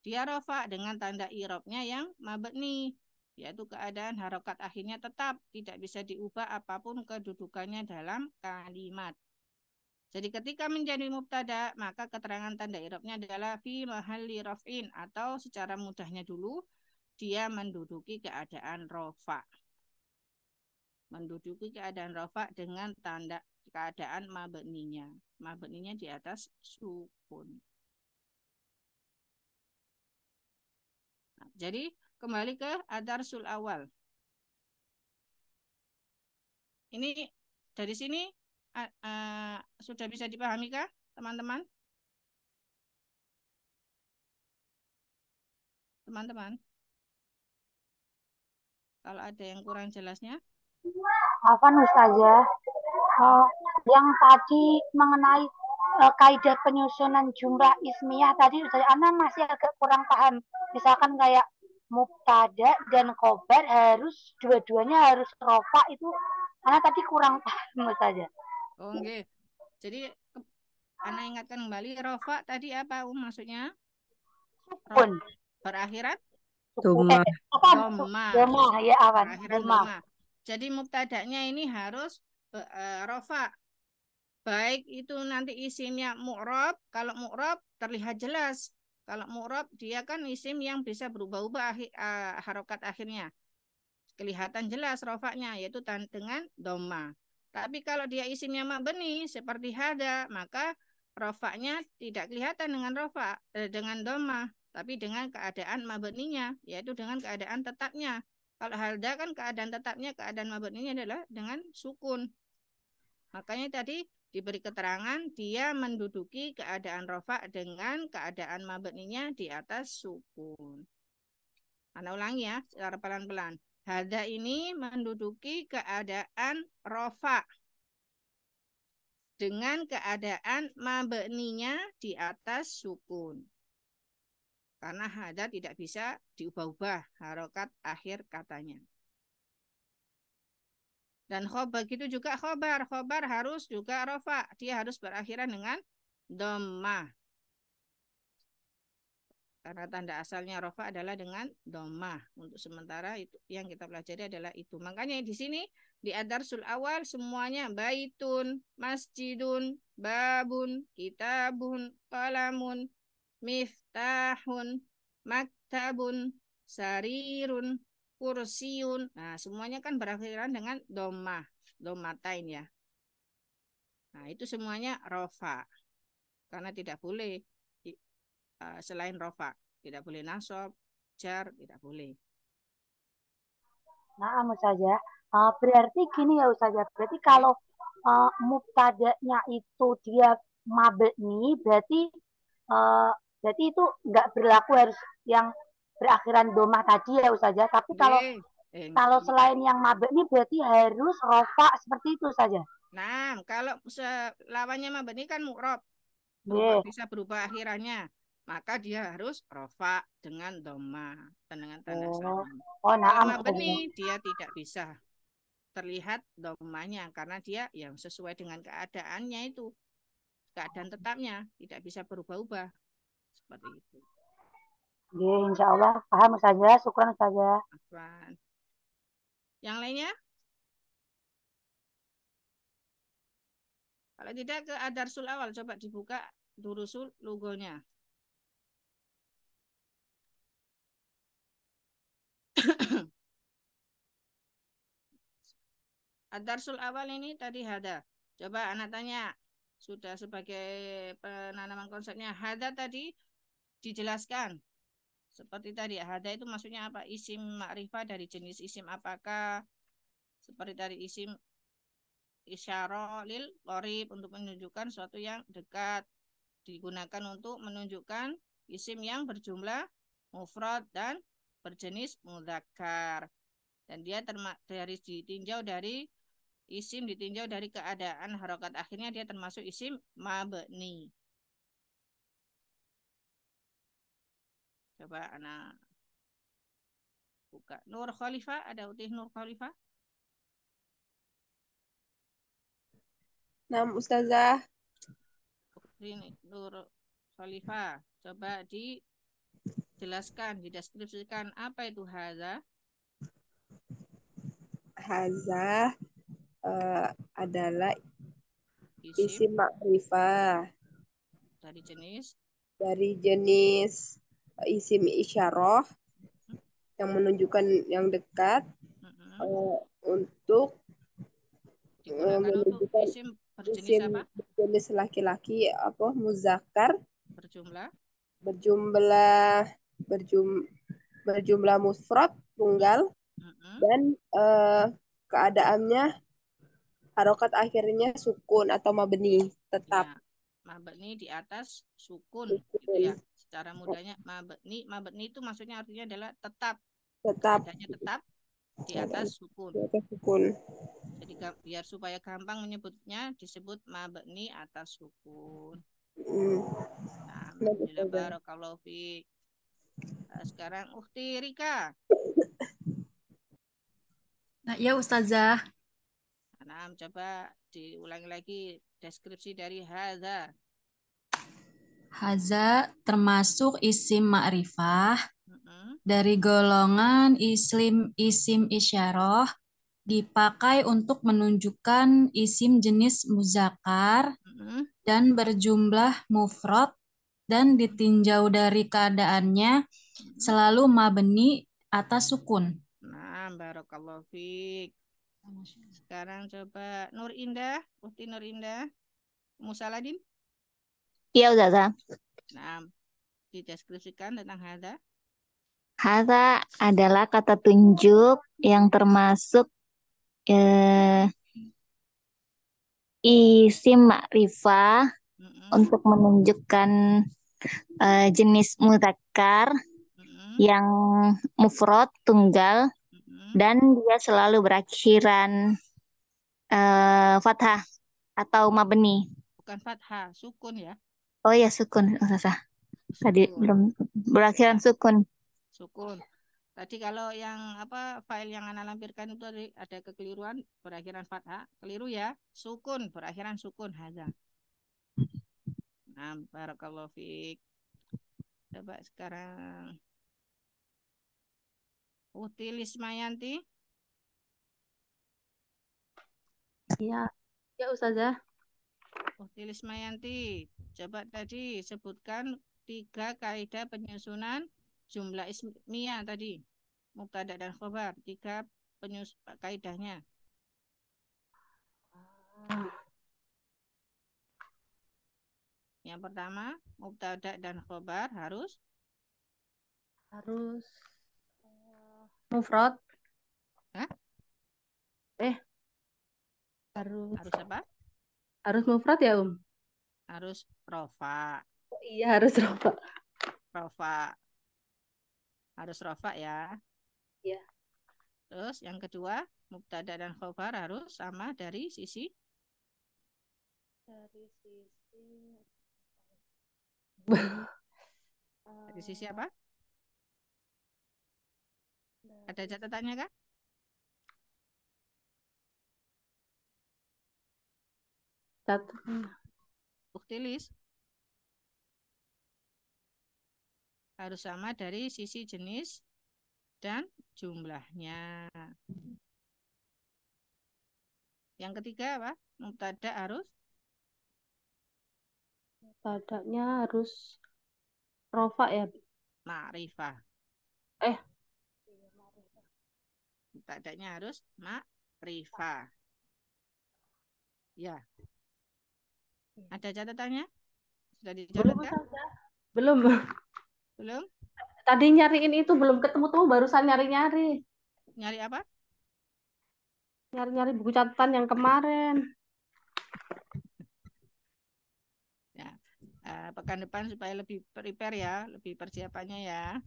Dia rofa dengan tanda i'rabnya yang mabni, yaitu keadaan harokat akhirnya tetap, tidak bisa diubah apapun kedudukannya dalam kalimat. Jadi ketika menjadi mubtada, maka keterangan tanda i'rabnya adalah fi mahalli raf'in, atau secara mudahnya dulu dia menduduki keadaan rofa. Menduduki keadaan rofa dengan tanda keadaan mabninya. Mabninya di atas sukun. Jadi kembali ke ad-darsul awal. Ini dari sini sudah bisa dipahami kah, teman-teman? Teman-teman, kalau ada yang kurang jelasnya. Afwan Ustazah, yang tadi mengenai kaidah penyusunan jumlah ismiyah tadi Ana masih agak kurang paham. Misalkan kayak mubtada dan khobar harus dua-duanya harus rofa, itu Ana tadi kurang paham Ustazah. Oh nggih. Jadi Ana ingatkan kembali, rofa tadi apa maksudnya? Sukun. Berakhiran Doma. Doma ya awan. Doma. Jadi mubtadanya ini harus rofa. Baik itu nanti isimnya mu'rab, kalau mu'rab terlihat jelas. Kalau mu'rab dia kan isim yang bisa berubah-ubah harokat akhirnya. Kelihatan jelas rofaknya, yaitu dengan doma. Tapi kalau dia isimnya mabni seperti hada, maka rofaknya tidak kelihatan dengan dengan doma, tapi dengan keadaan mabninya, yaitu dengan keadaan tetapnya. Kalau hada kan keadaan tetapnya, keadaan mabninya adalah dengan sukun. Makanya tadi diberi keterangan dia menduduki keadaan rofa dengan keadaan mabninya di atas sukun. Ana ulangi ya secara pelan-pelan. Hada ini menduduki keadaan rofa dengan keadaan mabninya di atas sukun. Karena hada tidak bisa diubah-ubah harokat akhir katanya. Dan begitu juga khobar. Khobar harus juga rofa. Dia harus berakhiran dengan dhammah. Karena tanda asalnya rofa adalah dengan dhammah. Untuk sementara itu yang kita pelajari adalah itu. Makanya di sini di ad-darsul awal semuanya baitun, masjidun, babun, kitabun, qalamun, miftahun, maktabun, sarirun, kursiun. Nah, semuanya kan berakhiran dengan dhammah, dhammatain ya. Nah, itu semuanya rofa. Karena tidak boleh selain rofa, tidak boleh nasab, jar, tidak boleh. Nah, Ustazah, berarti gini ya Ustazah, berarti kalau mubtada'nya itu dia mabni, eh, berarti itu nggak berlaku harus yang berakhiran domah tadi ya Ustazah. Tapi kalau Nggih. kalau Iya. selain yang mabni berarti harus rofa seperti itu saja. Nah, kalau lawannya mabni kan mu'rob, Nggih. bisa berubah akhirannya. Maka dia harus rofa dengan doma dan dengan tanda Oh, salam. oh, Kalau naam Ustazah. mabni dia tidak bisa terlihat domanya karena dia yang sesuai dengan keadaannya itu, keadaan tetapnya tidak bisa berubah-ubah seperti itu. Nggih, insya Allah paham Ustazah. Syukran Ustazah. Afwan. Yang lainnya? Kalau tidak ke adarsul awal, coba dibuka durusul logonya. Adarsul awal ini tadi hada. Coba anak tanya, sudah sebagai penanaman konsepnya hada tadi dijelaskan. Seperti tadi, hada itu maksudnya apa? Isim ma'rifah dari jenis isim apakah? Seperti tadi isim isyarah lil qorib untuk menunjukkan sesuatu yang dekat. Digunakan untuk menunjukkan isim yang berjumlah mufrad dan berjenis mudzakkar. Dan dia dari ditinjau dari isim ditinjau dari keadaan harokat akhirnya dia termasuk isim mabni. Coba anak buka Nur Khalifah, ada Utih Nur Khalifah. Nah, Ustazah. Ini Nur Khalifah, coba dijelaskan, dideskripsikan apa itu haza. Haza adalah Isim isim ma'rifah dari jenis isim isyarah yang menunjukkan yang dekat untuk digunakan untuk menunjukkan isim berjenis isim apa? berjenis laki-laki apa muzakkar berjumlah berjumlah mufrad tunggal dan keadaannya harokat akhirnya sukun atau mabni tetap. Ya, mabni di atas sukun gitu ya. Secara mudahnya mabni itu maksudnya artinya adalah tetap. Keadaannya tetap di atas sukun. Jadi biar supaya gampang menyebutnya disebut mabni atas sukun. Nah, alhamdulillah barakallahu fiik. Nah, sekarang Ukhti Rika. Nah, ya Ustazah. Nah, coba diulangi lagi deskripsi dari hadza. Hadza termasuk isim ma'rifah dari golongan isim isyarah dipakai untuk menunjukkan isim jenis muzakkar dan berjumlah mufrad dan ditinjau dari keadaannya selalu mabni atas sukun. Nah, barakallahu fiik. Sekarang coba Nur Indah, Ukti Nur Indah. Musaladin? Iya, Ustazah. Nah, dideskripsikan tentang hadza. Hadza adalah kata tunjuk yang termasuk isim ma'rifah untuk menunjukkan jenis mudzakkar yang mufrad tunggal dan dia selalu berakhiran fathah atau mabni. Bukan fathah, sukun ya. Oh ya, sukun, Ustazah. Tadi belum berakhiran sukun. Sukun. Tadi kalau yang file yang Ana lampirkan itu ada kekeliruan berakhiran fathah, keliru ya. Sukun berakhiran sukun hadza. Nah, barakallahu fiik. Coba sekarang Uti Lismayanti. Iya, ya Ustazah. Uti Lismayanti, coba tadi sebutkan 3 kaidah penyusunan jumlah ismiyah tadi. Mubtada dan khobar, 3 kaidahnya. Yang pertama, mubtada dan khobar harus mufrad. Hah? Harus Harus apa? harus mufrad ya, Harus rofa. Oh, iya harus rofa. Rofa. Harus rofa ya. Iya. Terus yang kedua, mubtada dan khobar harus sama dari sisi Dari sisi dari sisi apa? Ada catatannya kah? satu. Uktilis. Harus sama dari sisi jenis dan jumlahnya. Yang ketiga apa? Mubtada harus Tadanya harus rofa ya. ma'rifah. Eh, Mubtadanya harus ma'rifah. Ya. Ada catatannya? Sudah belum dicatatkan? Ustazah. Belum. Belum? Tadi nyariin itu belum ketemu barusan nyari-nyari. Nyari apa? Nyari-nyari buku catatan yang kemarin. Ya. Pekan depan supaya lebih prepare ya, lebih persiapannya ya.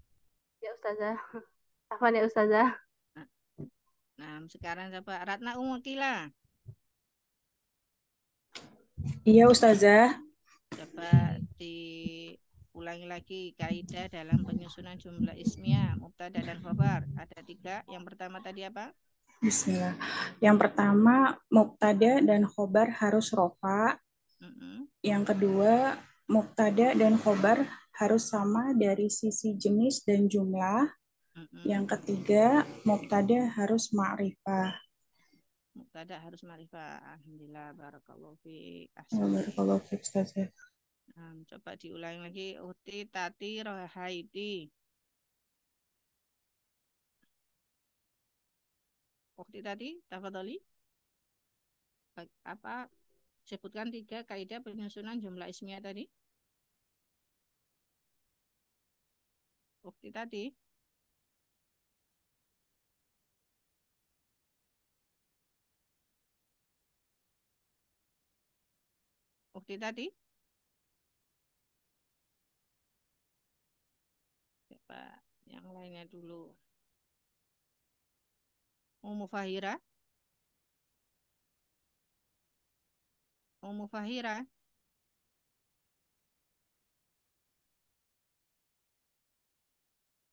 Ya Ustazah. Apa ya Ustazah? Nah, sekarang coba Ratna Umukila. Iya, Ustazah. Coba diulangi lagi kaidah dalam penyusunan jumlah ismiyah, mubtada dan khobar. Ada 3. Yang pertama tadi apa? Bismillah. Yang pertama, mubtada dan khobar harus rofa. Yang kedua, mubtada dan khobar harus sama dari sisi jenis dan jumlah. Yang ketiga, mubtada harus ma'rifah. Mubtada harus ma'rifah. Alhamdulillah, barakallahu fiik. Barakallahu fiik, Ustazah. Coba diulangi lagi. Uti, Tati, Rohaidi. Ukti tadi, tafadhali. Apa? Sebutkan 3 kaidah penyusunan jumlah ismiyah tadi. Ukti tadi. Ukti tadi. Coba yang lainnya dulu. Ummu Fahira. Ummu Fahira.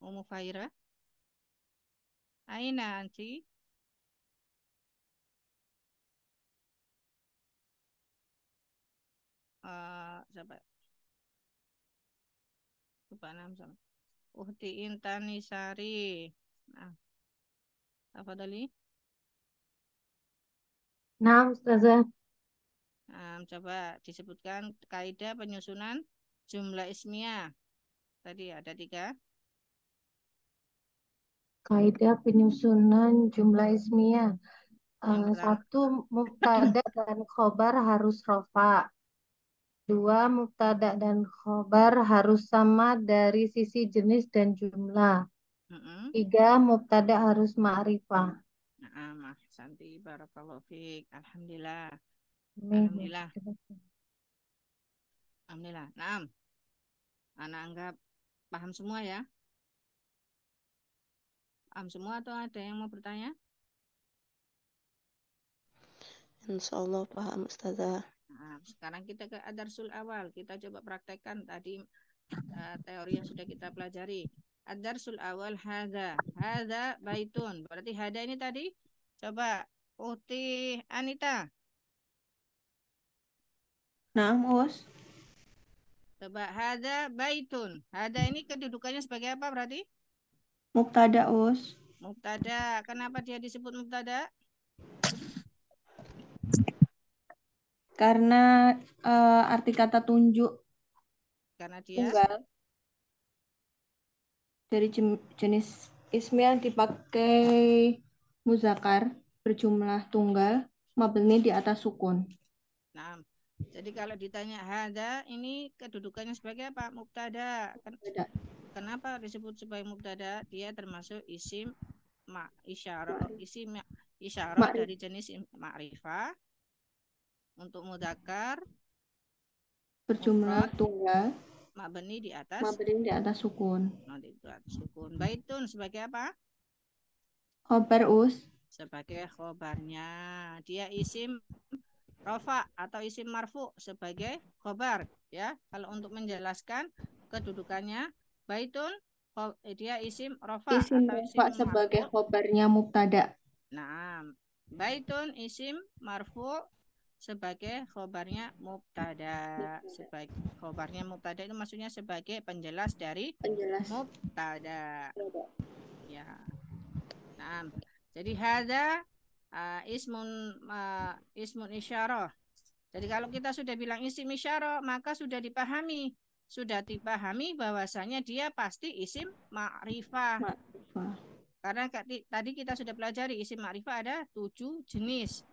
Ummu Fahira. Aina anti? Coba. Coba nama. Uhti Intani Sari. Nah, tafadhali. Nah, Ustazah. Coba disebutkan kaidah penyusunan jumlah ismiyah. Tadi ada 3. Kaidah penyusunan jumlah ismiyah. Yang pertama. 1, mubtada dan khobar harus rofa. 2, mubtada dan khobar harus sama dari sisi jenis dan jumlah. 3, mubtada harus ma'rifah. Santi, barakallahu fiik. Alhamdulillah. Amin. Alhamdulillah. Alhamdulillah. Naam. Anak anggap paham semua ya? Paham semua atau ada yang mau bertanya? Insya Allah paham, Ustazah. Nah, sekarang kita ke Ad-Darsul Awal. Kita coba praktekkan tadi teori yang sudah kita pelajari. Ad-Darsul Awal hadza. Hadza baitun. Berarti hadza ini tadi. Coba Uti Anita. Nah, Us. Coba hadza baitun. Hadza ini kedudukannya sebagai apa berarti? Mubtada, Us. Mubtada. Kenapa dia disebut mubtada? Karena arti kata tunjuk Karena dia tunggal dari jenis ismi yang dipakai muzakkar berjumlah tunggal mabni di atas sukun. Nah, jadi kalau ditanya hada ini kedudukannya sebagai apa? Mubtada. Kenapa disebut sebagai mubtada? Dia termasuk isim isyarah, isim isyarah dari jenis ma'rifah untuk mudzakkar berjumlah mufrad tunggal mabni di atas sukun. di atas sukun. Baitun sebagai apa? Khobar sebagai khobarnya. Dia isim rofa atau isim marfu sebagai khobar ya. Kalau untuk menjelaskan kedudukannya, baitun dia isim rofa isim atau rofa isim sebagai marfu. khobarnya mubtada. Nah, baitun isim marfu sebagai khobarnya mubtada. Sebagai khobarnya mubtada itu maksudnya sebagai penjelas dari mubtada. Ya. Nah, jadi hada ismun isyarah. Jadi kalau kita sudah bilang isim isyarah, maka sudah dipahami bahwasanya dia pasti isim ma'rifah. Karena tadi kita sudah pelajari isim ma'rifah ada 7 jenis.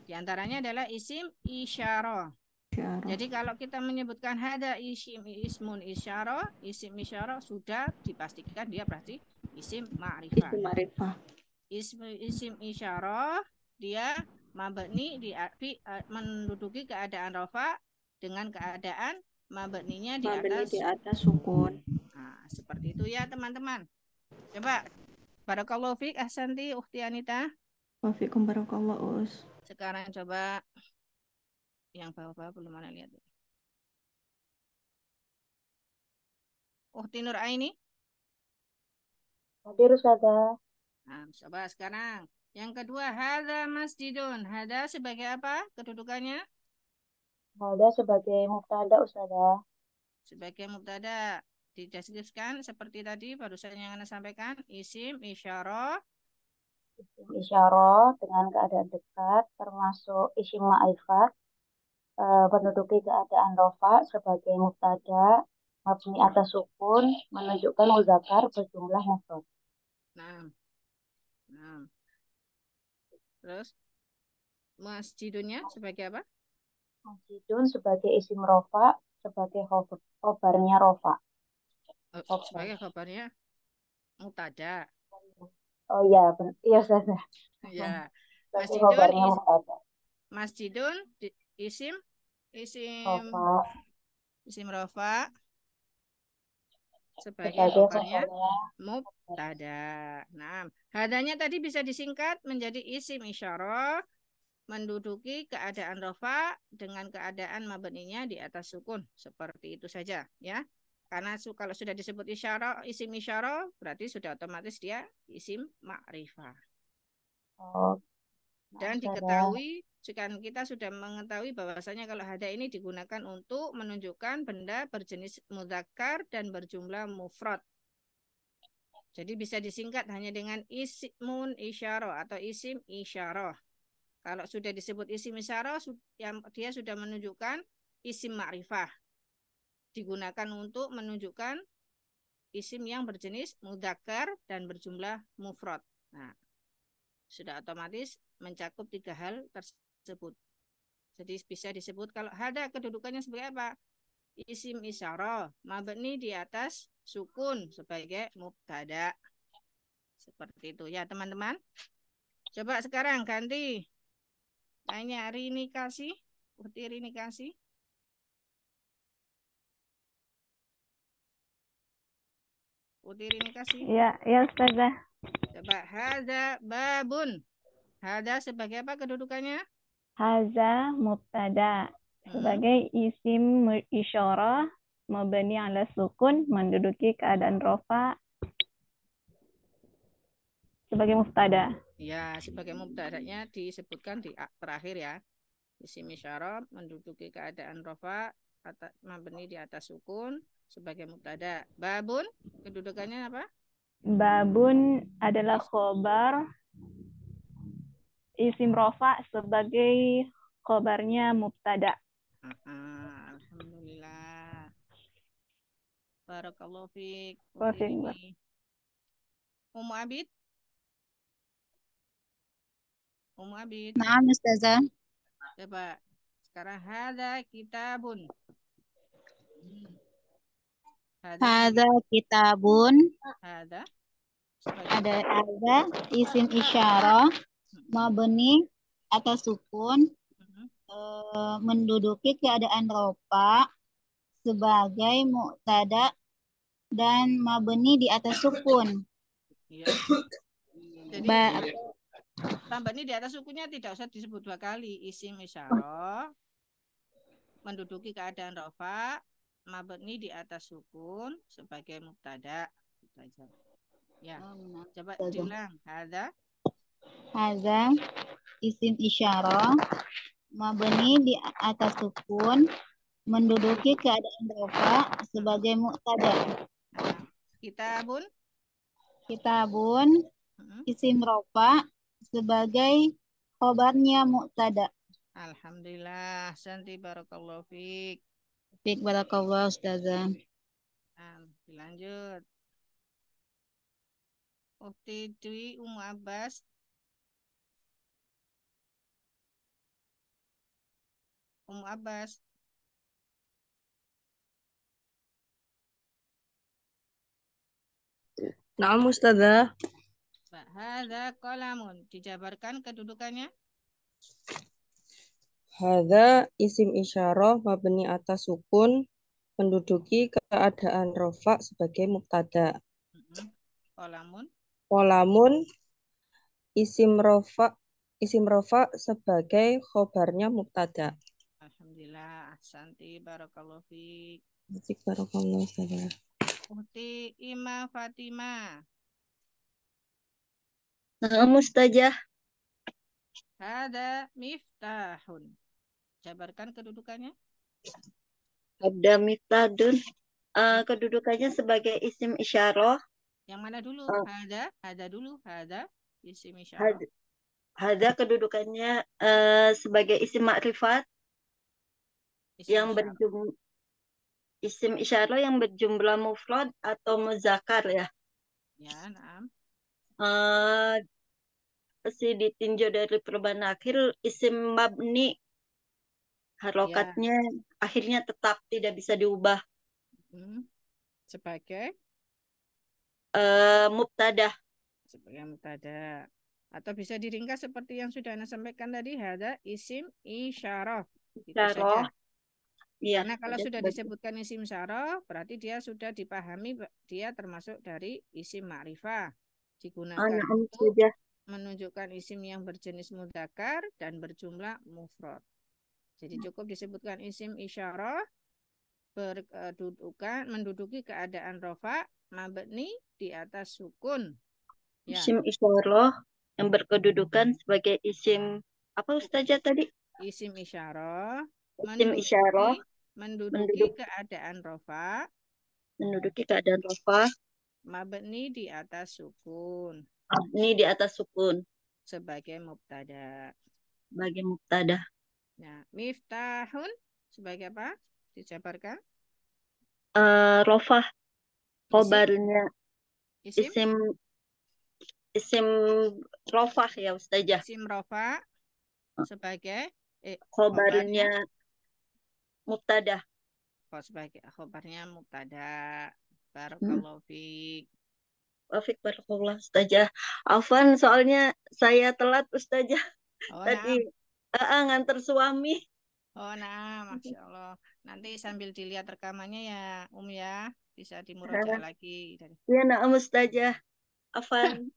Di antaranya adalah isim isyarah. Jadi kalau kita menyebutkan hada ismun isyarah, isim isyarah sudah dipastikan dia berarti isim ma'rifah. Isim isyarah dia mabni menduduki keadaan rafa dengan keadaan mabninya di atas sukun. Nah, seperti itu ya teman-teman. Coba barakallahu fiik ahsanti ukhti Anita. Wafikum barakallahu us. Sekarang coba yang bawah-bawah belum mana lihat. Ukhti Nur Aini. Hadir Ustazah. Nah, coba sekarang yang kedua, hadza masjidun. Hadza sebagai apa kedudukannya? Hadza sebagai mubtada Ustazah. Sebagai mubtada. Dideskripsikan seperti tadi barusan yang Anda sampaikan, isim isyarah. Isim isyarah dengan keadaan dekat termasuk isim ma'rifat menduduki keadaan rofa sebagai mubtada mabni atas sukun menunjukkan mudzakkar berjumlah mufrad. Nah. Terus masjidunnya sebagai apa? Masjidun sebagai isim rofa sebagai khobarnya rofa. Sebagai khobarnya mubtada. Oh iya, benar. Iya Ustazah. Ya. Masjidun isim rofa sebagai khobarnya mubtada. Nah, hadanya tadi bisa disingkat menjadi isim isyarah menduduki keadaan rofa dengan keadaan mabninya di atas sukun. Seperti itu saja ya. Karena kalau sudah disebut isyarah, isim isyarah berarti sudah otomatis dia isim ma'rifah. Dan diketahui, sekarang kita sudah mengetahui bahwasanya kalau hada ini digunakan untuk menunjukkan benda berjenis mudzakkar dan berjumlah mufrad. Jadi bisa disingkat hanya dengan ismun isyarah atau isim isyarah. Kalau sudah disebut isim isyarah, dia sudah menunjukkan isim ma'rifah. Digunakan untuk menunjukkan isim yang berjenis mudzakkar dan berjumlah mufrad. Nah, sudah otomatis mencakup 3 hal tersebut. Jadi bisa disebut kalau hada kedudukannya sebagai apa? Isim isyarah, mabni di atas sukun sebagai mubtada. Seperti itu ya teman-teman. Coba sekarang ganti. Tanya Rini kasih. Uti Rini kasih. Uti Rini kasih. Ya Ustazah. Coba hadza babun. Hadza sebagai apa kedudukannya? Hadza mubtada sebagai isim isyarah mabni ala sukun menduduki keadaan rofa sebagai mubtada. Ya, sebagai mubtadanya disebutkan di terakhir ya. Isim isyarah menduduki keadaan rofa mabni di atas sukun sebagai mubtada. Babun kedudukannya apa? Babun adalah khobar isim rofa sebagai khobarnya mubtada. Alhamdulillah. Barakallahu fiik. Ummu Abid. Ummu Abid. Naam Ustazah. Coba sekarang hadza kitabun. Hadza kitabun. Hadza Ada isim isyarah mabni atas sukun menduduki keadaan rofa sebagai mubtada dan mabni di atas sukun. Iya. Jadi mabni di atas sukunnya tidak usah disebut dua kali. Isim isyarah menduduki keadaan rofa, mabni di atas sukun sebagai mubtada. Ya, coba diulang. Hadza isim isyarah mabni di atas sukun menduduki keadaan rofa sebagai mubtada. Kitabun isim rofa sebagai khobarnya mubtada. Alhamdulillah, santi barakallahu fiik. Fiik barakallahu ustazah. Dilanjut. Ukti Dwi Ummu Abbas. Ummu Abbas. Naam ustazah. Hadza qalamun. Dijabarkan kedudukannya. Hadza isim isyarah mabni atas sukun menduduki keadaan rofa sebagai mubtada. Qalamun isim rofa sebagai khobarnya mubtada. Alhamdulillah, ahsanti barakallahu fiik. Barakallahu ustazah. Ukti Ima Fatimah. Naam ustazah. Hadza miftahun. Jabarkan kedudukannya. Ada miftadun. Kedudukannya sebagai isim isyarah. Yang mana dulu? Hadza dulu. Hadza isim isyarah. Hadza kedudukannya sebagai isim makrifat yang berjumlah isim isyarah yang berjumlah mufrad atau muzakkar ya. Ya, naam. Ditinjau dari perubahan akhir isim mabni harokatnya akhirnya tetap tidak bisa diubah. Sebagai mubtada. Sebagai mubtada. Atau bisa diringkas seperti yang sudah Anda sampaikan tadi, hadza isim isyarah. Itu saja. Ya, karena kalau sudah disebutkan isim isyarah, berarti dia sudah dipahami dia termasuk dari isim ma'rifah. Digunakan untuk menunjukkan isim yang berjenis mudzakkar dan berjumlah mufrad. Jadi cukup disebutkan isim isyarah menduduki keadaan rofa mabni di atas sukun. Ya. Isim isyarah yang berkedudukan sebagai isim apa ustazah tadi? Isim isyarah menduduki keadaan rofa. Menduduki keadaan rofa. Mabni di atas sukun. Mabni di atas sukun. Sebagai mubtada. Sebagai mubtada. Nah, miftahun sebagai apa? Dijabarkan. Rofa. Khobarnya. Isim rofa ya ustazah. Isim rofa sebagai khobarnya mubtada. Sebagai khobarnya mubtada. Barakallahu fiik. Wafik barakallah ustazah. Afwan soalnya saya telat ustazah. Tadi nganter suami. Oh nah, Masya Allah. Nanti sambil dilihat rekamannya ya ya. Bisa dimurojaah lagi. Iya nah ustazah. Afwan.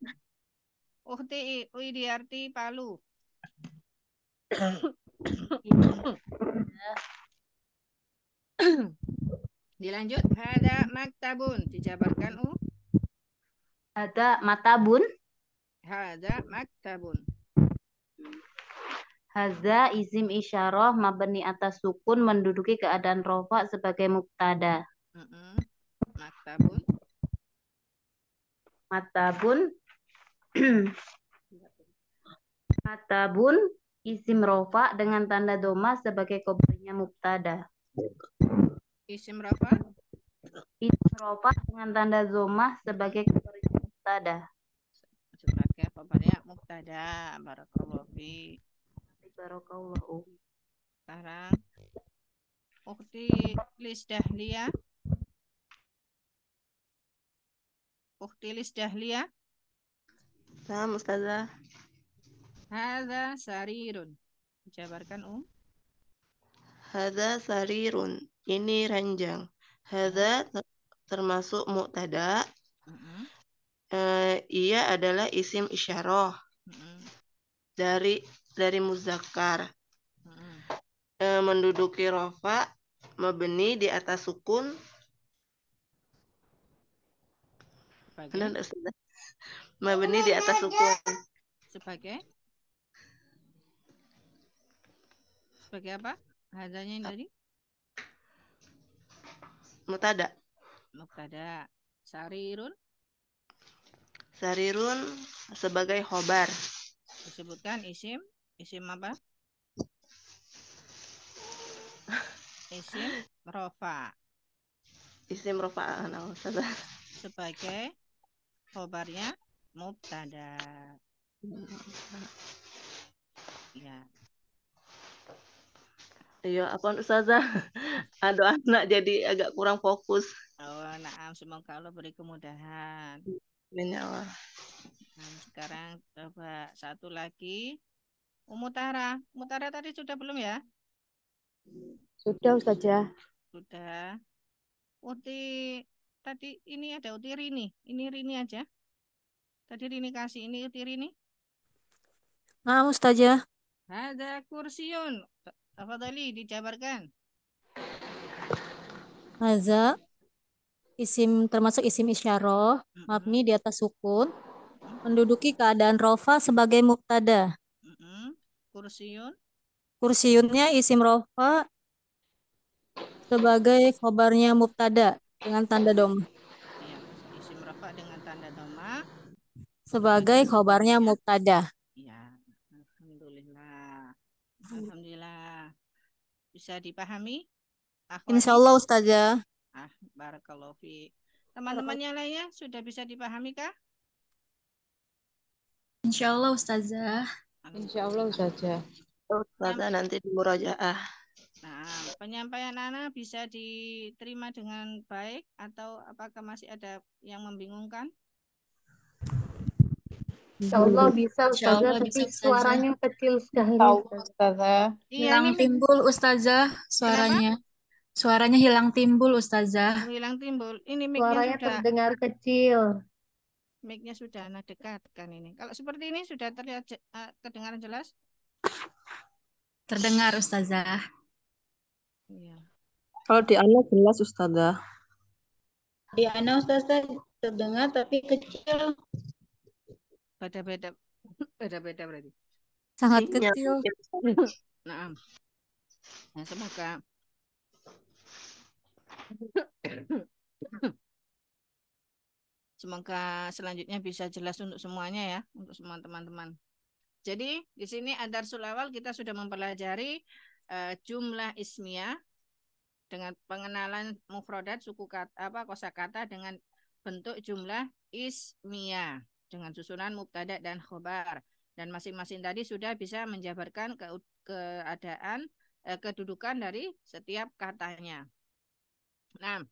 Ukti Widiarti Palu. Dilanjut. Hadza maktabun. Dijabarkan Hadza matabun. Hadza maktabun. Hadza isim isyarah mabni atas sukun menduduki keadaan rofa sebagai mubtada. Maktabun. Matabun isim rofa dengan tanda doma sebagai khobarnya mubtada. Isim rofa? Isim rofa dengan tanda doma sebagai khobarnya mubtada. Sebagai khobarnya mubtada. Barakallahu fiik. Barakallahu. Sekarang Ukti Lisdahlia. Ukti Lisdahlia. Nah, ustazah. Hadza sarirun. Jabarkan Hadza sarirun. Ini ranjang. Hadza termasuk mubtada. Ia adalah isim isyarah dari muzakkar. Menduduki rofa mabni di atas sukun. Mabni di atas sukun. Sebagai apa? Hadzanya yang tadi? Mubtada. Sarirun. Sarirun sebagai khobar. Disebutkan isim apa? Isim rofa. Isim rofa. Sebagai khobarnya mubtada. Ya. Iya, apaan Ustazah? Aduh, anak jadi agak kurang fokus. Oh, nah, semoga Allah beri kemudahan. Amin ya Allah. Nah, sekarang coba satu lagi. Mutara. Mutara tadi sudah belum ya? Sudah Ustazah. Sudah. Uti tadi ini ada Uti Rini. Ini Rini aja. Tadi Rini kasih ini Uti Rini. Nah, Ustazah. Ada kursiun. Apa tadi dijabarkan? Haza termasuk isim isyarah, mabni di atas sukun, menduduki keadaan rofa sebagai mubtada. Kursiun. Kursiunnya isim rofa sebagai khobarnya mubtada dengan tanda doma. Iya, isim rofa dengan tanda doma. Sebagai khobarnya mubtada. Iya, alhamdulillah. Alhamdulillah. Bisa dipahami? Insya Allah Ustazah. Barakallahu fi. Teman-temannya lainnya sudah bisa dipahami kah? Insya Allah Ustazah. Insya Allah Ustazah. Ustazah nanti di murojaah. Nah, penyampaian Ana bisa diterima dengan baik atau apakah masih ada yang membingungkan? Insya Allah bisa Ustazah, tapi suaranya kecil sekali Ustazah. Hilang timbul Ustazah suaranya. Kenapa? Suaranya hilang timbul Ustazah. Hilang timbul. Ini mic-nya suaranya sudah terdengar kecil. Mic-nya sudah Ana dekatkan ini. Kalau seperti ini sudah terlihat kedengaran jelas? Terdengar Ustazah. Iya. Kalau di Ana jelas Ustazah. Di Ana Ustazah terdengar tapi kecil. Beda-beda berarti. Sangat kecil. Nah, semoga selanjutnya bisa jelas untuk semuanya ya, untuk semua teman-teman. Jadi di sini ad-darsul awal kita sudah mempelajari jumlah ismiyah dengan pengenalan mufradat suku kata kosakata dengan bentuk jumlah ismiyah dengan susunan mubtada dan khobar, dan masing-masing tadi sudah bisa menjabarkan keadaan kedudukan dari setiap katanya. Nah,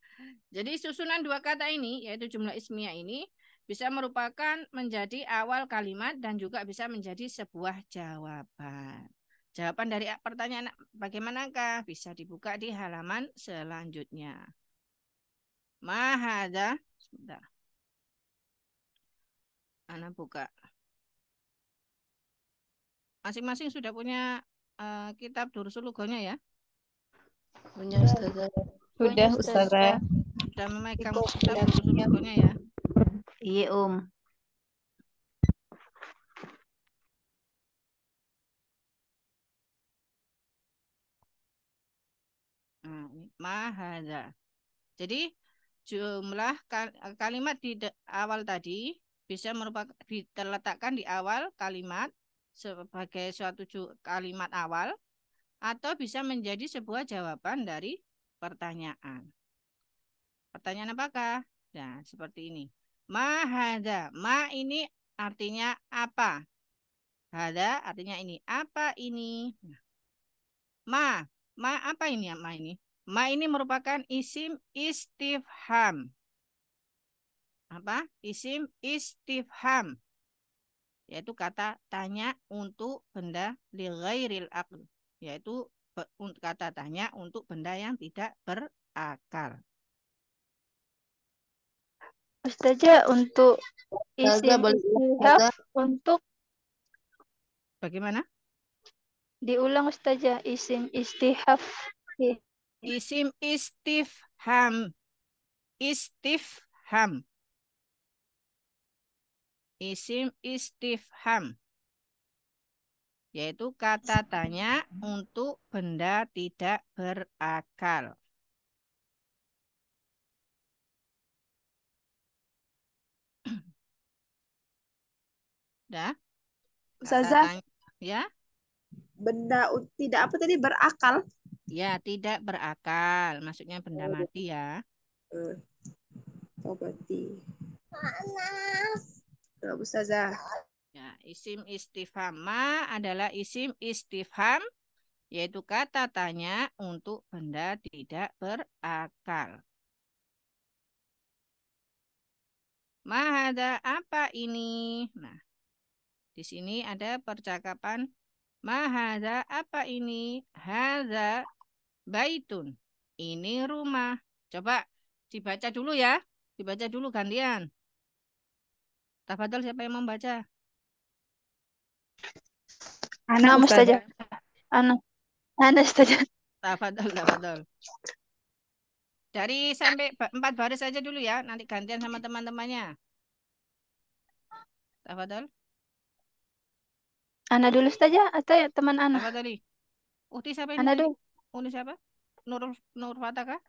jadi susunan dua kata ini yaitu jumlah ismiyah ini bisa merupakan menjadi awal kalimat dan juga bisa menjadi sebuah jawaban. Jawaban dari pertanyaan bagaimanakah bisa dibuka di halaman selanjutnya. Mahada, sebentar. Ana buka. Masing-masing sudah punya kitab Durusul Lughahnya ya? Punya Ustazah. Sudah Ustazah. Sudah memegang kitab Durusul Lughahnya ya? Iya Om. Mahada. Jadi jumlah kalimat di awal tadi bisa merupakan terletakkan di awal kalimat sebagai suatu kalimat awal atau bisa menjadi sebuah jawaban dari pertanyaan. Pertanyaan apakah? Nah, seperti ini. Ma hada. Ma ini artinya apa? Hada artinya ini. Apa ini? Ma apa ini? Ma ini. Ma ini merupakan isim istifham. Apa? Isim istifham. yaitu kata tanya untuk benda li ghairil aql, yaitu kata tanya untuk benda yang tidak berakal. Ustazah, untuk Ustazah, isim boleh istihaf Ustazah? untuk Bagaimana? diulang Ustazah, isim istihaf. Isim istifham. Istifham. Isim istifham, yaitu kata tanya untuk benda tidak berakal. Dah? Ustazah, ya? benda tidak apa tadi berakal? Ya, tidak berakal. Maksudnya benda mati ya. Obati. Ustazah. Ya, isim istifham ma adalah isim istifham, yaitu kata tanya untuk benda tidak berakal. Mahada apa ini? Nah, di sini ada percakapan mahada apa ini? Hadza baitun. Ini rumah. Coba dibaca dulu ya. Dibaca dulu gantian. Tafadhol, siapa yang membaca? Ana Ustazah. Ana Ustazah. Tafadhol. Dari sampai 4 baris saja dulu ya. Nanti gantian sama teman-temannya. Tafadhol. Ana dulu Ustazah atau ya teman Ana? Tafadholi. Uhti siapa ini Ana tadi? dulu. Uni siapa? Nur Fatah kah?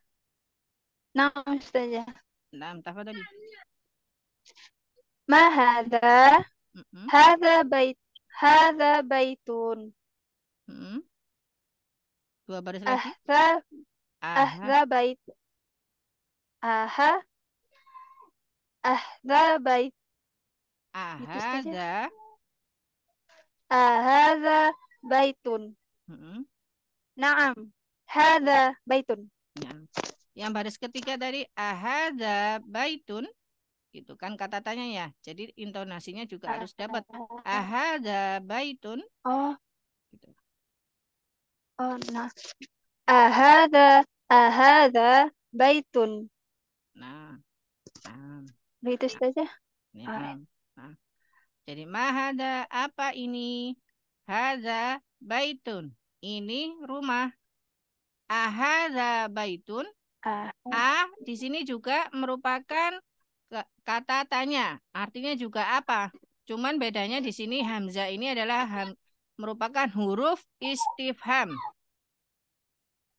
Nah, Ustazah. Nah, tafadholi. Ma hadza? Hadza baitun. Dua baris lagi. Ahza bait. Ahza bait. Ahza baitun. Naam. Hadza baitun. Nah, yang baris ketiga dari ahadza baitun, itu kan kata tanya ya. Jadi intonasinya juga harus dapat. Ahadza baitun. Oh. Gitu. Oh, nah. Ahadza baitun. Nah. Begitu Ustazah. Nah. Jadi mahada apa ini? Hadza baitun. Ini rumah. Ahadza baitun. Di sini juga merupakan kata tanya. Artinya juga apa? Cuman bedanya di sini hamzah ini adalah merupakan huruf istifham.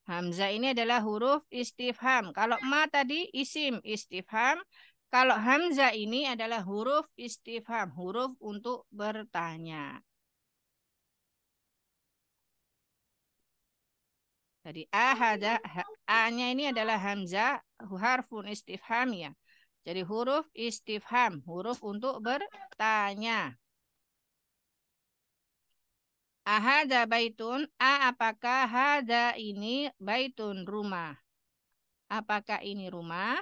Hamzah ini adalah huruf istifham. Kalau ma tadi isim istifham. Kalau hamzah ini adalah huruf istifham. Huruf untuk bertanya. Jadi A-nya ini adalah hamzah, harfun istifham ya. Jadi huruf istifham, huruf untuk bertanya. Ahada baitun, apakah hada ini baitun rumah? Apakah ini rumah?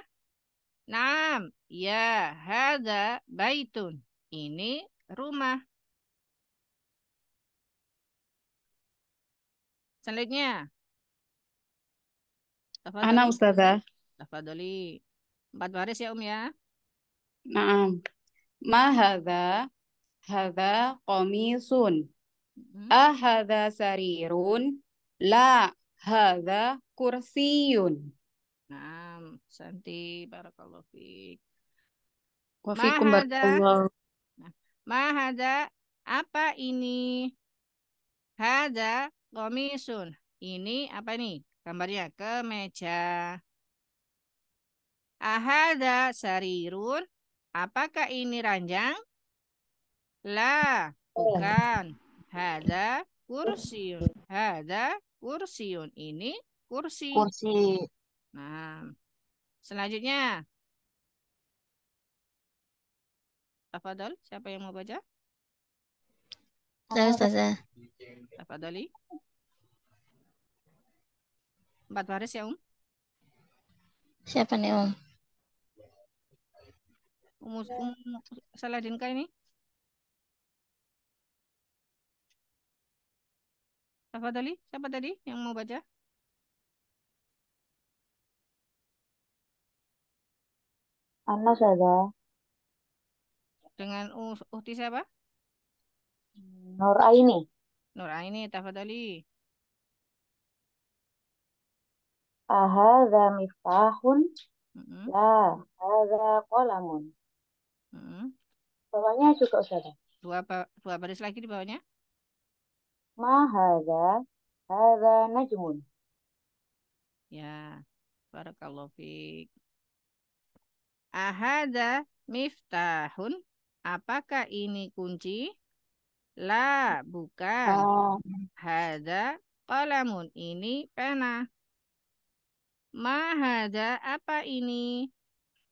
Naam, ya, hada baitun. Ini rumah. Selanjutnya. Ana Ustazah. Tafadholi. 4 baris ya ya. Naam. Ma hadza? Hadza qamisun. Ahadza sarirun? La, hadza kursiyun. Naam, Santi, barakallahu fiik. Wafikum barakallahu. Mahada apa ini? Hadza qamisun. Ini apa nih? Gambarnya kemeja. Ahada sarirun. Apakah ini ranjang? La, bukan. Hadza kursiun. Hadza kursiun. Ini kursi. Nah, selanjutnya. Tafadhol, siapa yang mau baca? Ustazah. Tafadholi. 4 baris ya, Siapa nih, Saladin kah ini? Tafadhali, siapa tadi yang mau baca? Ana Ustazah. Dengan Uhti siapa? Nur Aini. Nur Aini, tafadhali. Ahadza miftahun? Mm-mm. La, hadza qalamun. Mm-mm. Bawahnya juga Ustazah. Dua baris lagi di bawahnya. Ma hadza najmun. Ya, barakallahu fiik. Ahadza miftahun? Apakah ini kunci? La, bukan. Hadza qalamun. Ini pena. Ma hadza, apa ini?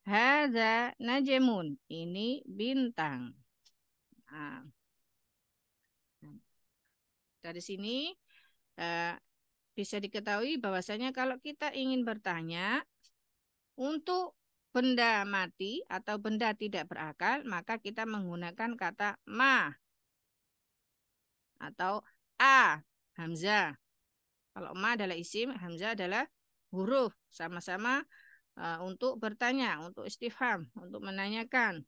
Hadza najmun. Ini bintang. Nah, dari sini bisa diketahui bahwasanya kalau kita ingin bertanya untuk benda mati atau benda tidak berakal, maka kita menggunakan kata ma atau a, hamzah. Kalau ma adalah isim, hamzah adalah huruf, sama-sama untuk bertanya, untuk istifham, untuk menanyakan.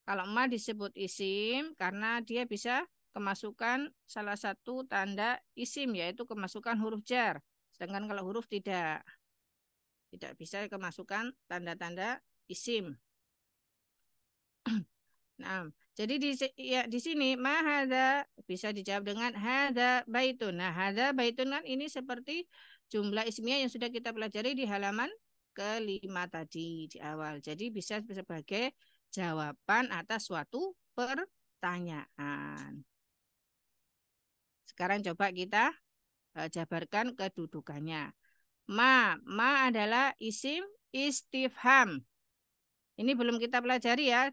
Kalau ma disebut isim karena dia bisa kemasukan salah satu tanda isim, yaitu kemasukan huruf jar. Sedangkan kalau huruf tidak bisa kemasukan tanda-tanda isim. Nah, jadi di sini ma hadza bisa dijawab dengan hadza baitun. Nah, hadza baitun kan ini seperti jumlah ismiyah yang sudah kita pelajari di halaman ke-5 tadi di awal. Jadi bisa sebagai jawaban atas suatu pertanyaan. Sekarang coba kita jabarkan kedudukannya. Ma adalah isim istifham. Ini belum kita pelajari ya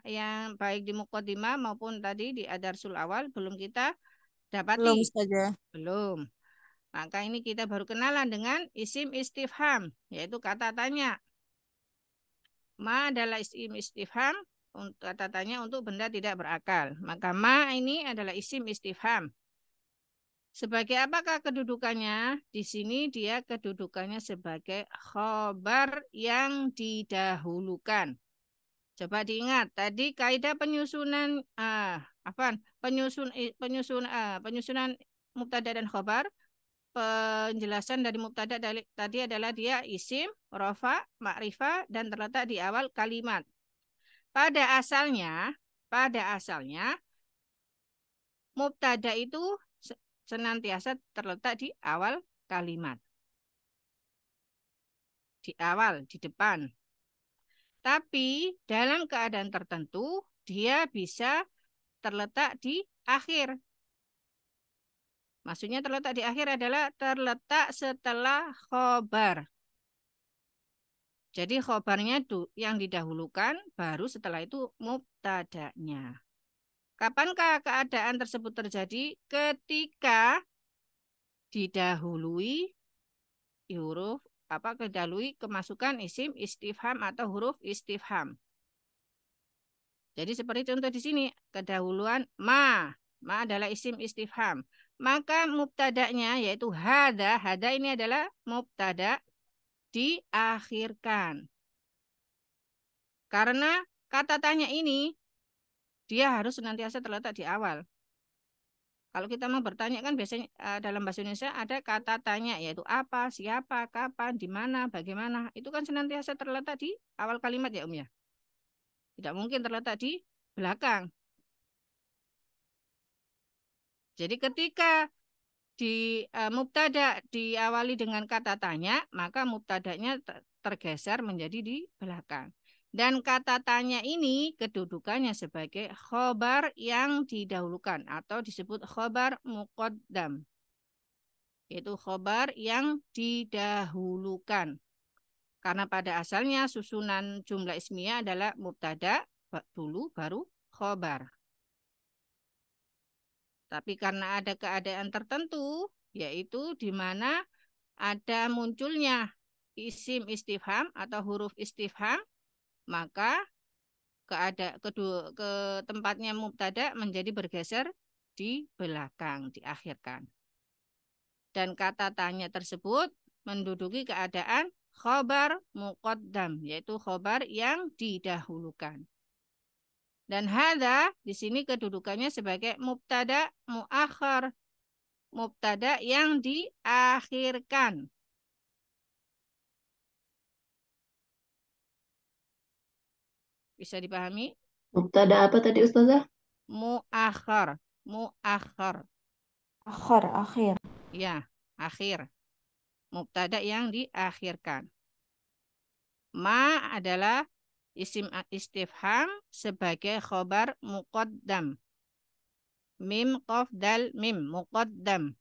yang baik di Muqaddimah maupun tadi di Adarsul Awal belum kita dapati. Belum saja. Belum. Maka ini kita baru kenalan dengan isim istifham, yaitu kata tanya. Ma adalah isim istifham, kata tanya untuk benda tidak berakal. Maka ma ini adalah isim istifham. Sebagai apakah kedudukannya? Di sini dia kedudukannya sebagai khobar yang didahulukan. Coba diingat tadi kaidah penyusunan penyusunan mubtada dan khobar. Penjelasan dari mubtada tadi adalah dia isim, rofa, ma'rifah dan terletak di awal kalimat. Pada asalnya mubtada itu senantiasa terletak di awal kalimat. Di awal, di depan. Tapi dalam keadaan tertentu dia bisa terletak di akhir. Maksudnya terletak di akhir adalah terletak setelah khobar. Jadi khobarnya yang didahulukan, baru setelah itu mubtadanya. Kapankah keadaan tersebut terjadi? Ketika didahului kemasukan isim istifham atau huruf istifham. Jadi seperti contoh di sini, kedahuluan ma adalah isim istifham. Maka mubtadanya yaitu hada ini adalah mubtada diakhirkan. Karena kata tanya ini dia harus senantiasa terletak di awal. Kalau kita mau bertanya kan biasanya dalam bahasa Indonesia ada kata tanya yaitu apa, siapa, kapan, di mana, bagaimana. Itu kan senantiasa terletak di awal kalimat ya ya. Tidak mungkin terletak di belakang. Jadi ketika di mubtada diawali dengan kata tanya, maka mubtadanya tergeser menjadi di belakang. Dan kata tanya ini kedudukannya sebagai khobar yang didahulukan atau disebut khobar muqaddam. Yaitu khobar yang didahulukan. Karena pada asalnya susunan jumlah ismiyah adalah mubtada dulu baru khobar. Tapi karena ada keadaan tertentu, yaitu di mana ada munculnya isim istifham atau huruf istifham, maka ke tempatnya mubtada menjadi bergeser di belakang, diakhirkan. Dan kata tanya tersebut menduduki keadaan khobar muqaddam, yaitu khobar yang didahulukan. Dan hadza di sini kedudukannya sebagai mubtada muakhar, mubtada yang diakhirkan. Bisa dipahami? Mubtada apa tadi Ustazah? Muakhar, muakhar. Akhir. Ya, akhir. Mubtada yang diakhirkan. Ma adalah isim istifham sebagai khobar muqaddam. Mim, qaf, dal, mim, muqaddam.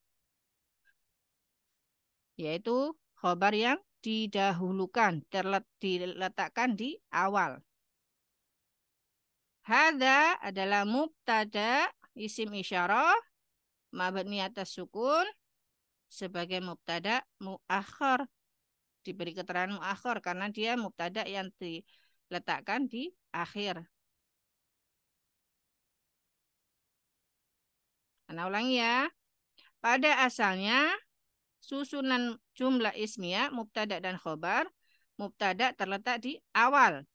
Yaitu khobar yang didahulukan, diletakkan di awal. Hadza adalah mubtada isim isyarah mabni atas sukun sebagai mubtada muakhar. Diberi keterangan muakhar karena dia mubtada yang diletakkan di akhir. Nah, ulangi ya. Pada asalnya susunan jumlah ismiyah mubtada dan khobar, mubtada terletak di awal.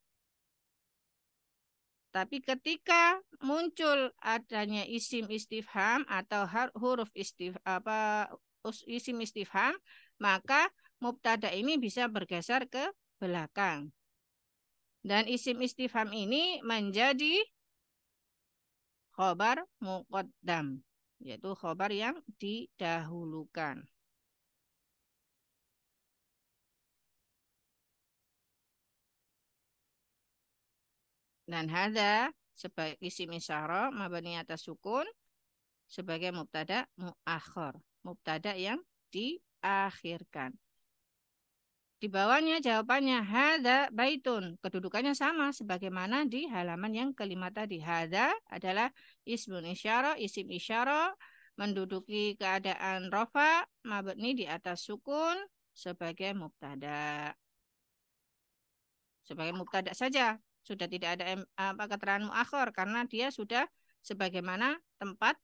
Tapi ketika muncul adanya isim istifham atau huruf isim istifham, maka mubtada ini bisa bergeser ke belakang. Dan isim istifham ini menjadi khobar muqaddam, yaitu khobar yang didahulukan. Dan hadza sebagai isim isyarah mabni atas sukun sebagai mubtada muakhar, mubtada yang diakhirkan. Di bawahnya jawabannya hadza baitun, kedudukannya sama sebagaimana di halaman yang kelima tadi. Hadza adalah ismun isyarah, isim isyarah menduduki keadaan rafa mabni di atas sukun sebagai mubtada. Sebagai mubtada saja, sudah tidak ada keterangan muakhar karena dia sudah sebagaimana tempat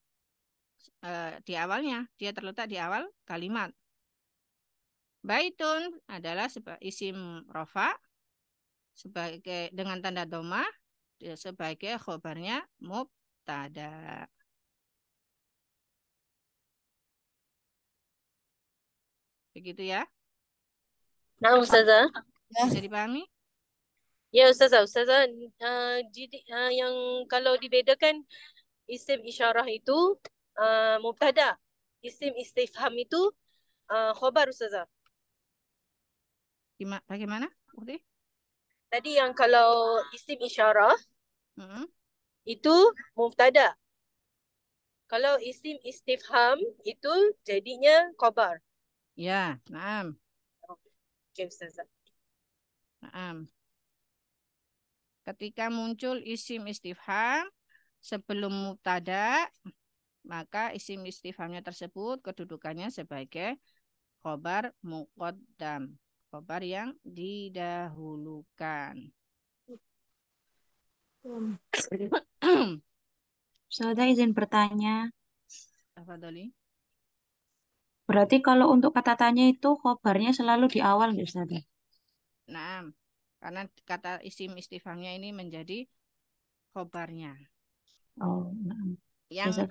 di awalnya, dia terletak di awal kalimat. Baitun adalah isim rofa sebagai dengan tanda dhamma sebagai khobarnya mubtada. Begitu ya? Nah, Ustazah. Bisa dipahami? Ya, Ustazah. Yang kalau dibedakan isim isyarah itu mubtada. Isim istifham itu khobar, Ustazah. Bagaimana? Tadi yang kalau isim isyarah itu mubtada. Kalau isim istifham itu jadinya khobar. Ya, naam. Oke, Ustazah. Naam. Ketika muncul isim istifham sebelum mubtada, maka isim istifhamnya tersebut kedudukannya sebagai khobar muqaddam, khobar yang didahulukan. Saya izin bertanya. Tafadhali. Berarti kalau untuk kata tanya itu khobarnya selalu di awal nggak Ustazah? Nah, karena kata isim istifhamnya ini menjadi khobarnya. Oh, Yang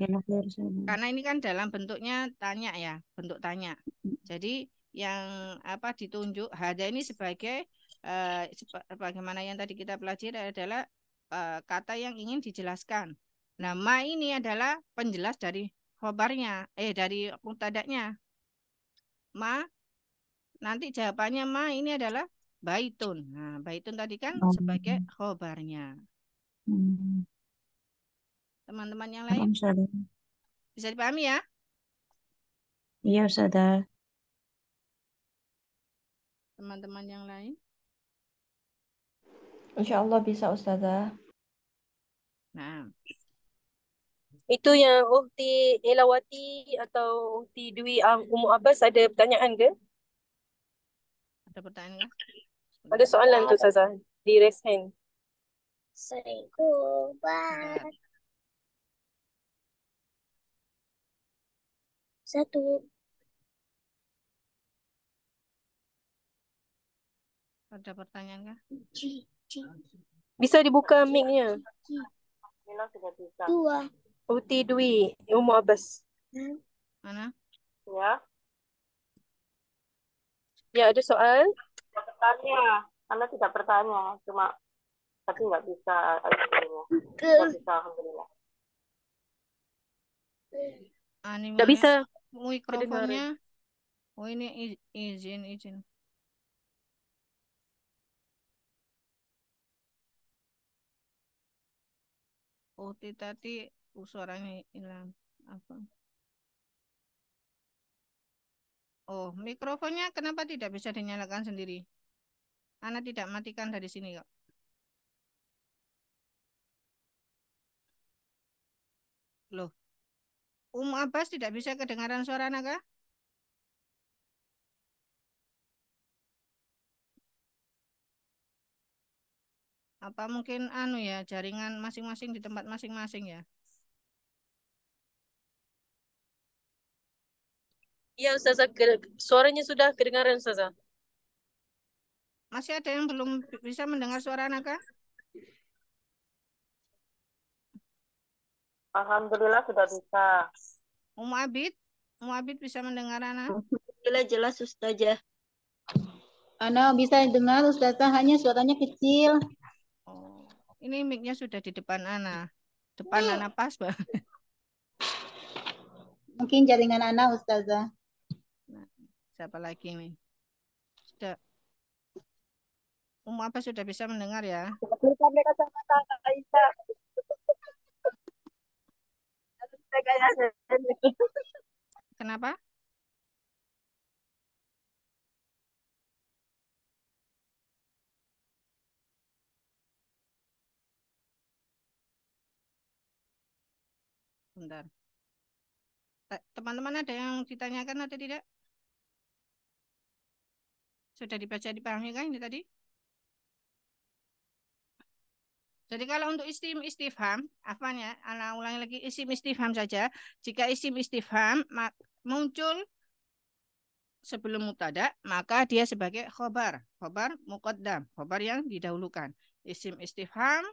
karena ini kan dalam bentuknya tanya ya, bentuk tanya. Jadi yang ditunjuk hadza ini sebagai bagaimana yang tadi kita pelajari adalah kata yang ingin dijelaskan. Nah, ma ini adalah penjelas dari khobarnya, dari mubtadanya. Ma, nanti jawabannya ma ini adalah baitun. Nah, baitun tadi kan sebagai khobarnya. Teman-teman yang lain bisa dipahami ya? Iya, Ustazah. Teman-teman yang lain? Insya Allah bisa, Ustazah. Nah, itu yang Ukti Elawati atau Ukti Dwi Ummu Abbas ada pertanyaan ke? Ada pertanyaan nggak? Ada soalan tu Ustazah di raise hand. Satu. Ada pertanyaan kah? Bisa dibuka mic-nya. Mila sudah bisa. Uti Dwi, Umu Abbas. Mana? Ya. Ya, ada soal? Tidak bertanya. Anda tidak bertanya, cuma tapi nggak bisa ilmunya. Nggak bisa, alhamdulillah. Nggak bisa. Mikrofonnya. Oh ini izin. Oh tadi suaranya hilang. Apa? Oh mikrofonnya kenapa tidak bisa dinyalakan sendiri? Ana tidak matikan dari sini kok. Loh, Abbas tidak bisa kedengaran suara Ana kah? Apa mungkin ya jaringan masing-masing di tempat masing-masing ya? Iya Ustazah, suaranya sudah kedengaran Ustazah. Masih ada yang belum bisa mendengar suara Ana kah? Alhamdulillah sudah bisa. Abid bisa mendengar Ana? Alhamdulillah jelas Ustazah. Ana bisa dengar Ustazah, hanya suaranya kecil. Oh, ini mic-nya sudah di depan Ana. Depan Ana pas banget. Mungkin jaringan Ana Ustazah. Nah, siapa lagi nih? Sudah. Apa sudah bisa mendengar ya? Kenapa? Bentar. Teman-teman ada yang ditanyakan atau tidak? Sudah dibaca dipahami kan ini tadi? Jadi kalau untuk isim istifham, apanya? Ana ulangi lagi isim istifham saja. Jika isim istifham muncul sebelum mubtada, maka dia sebagai khobar muqaddam, khobar yang didahulukan. Isim istifham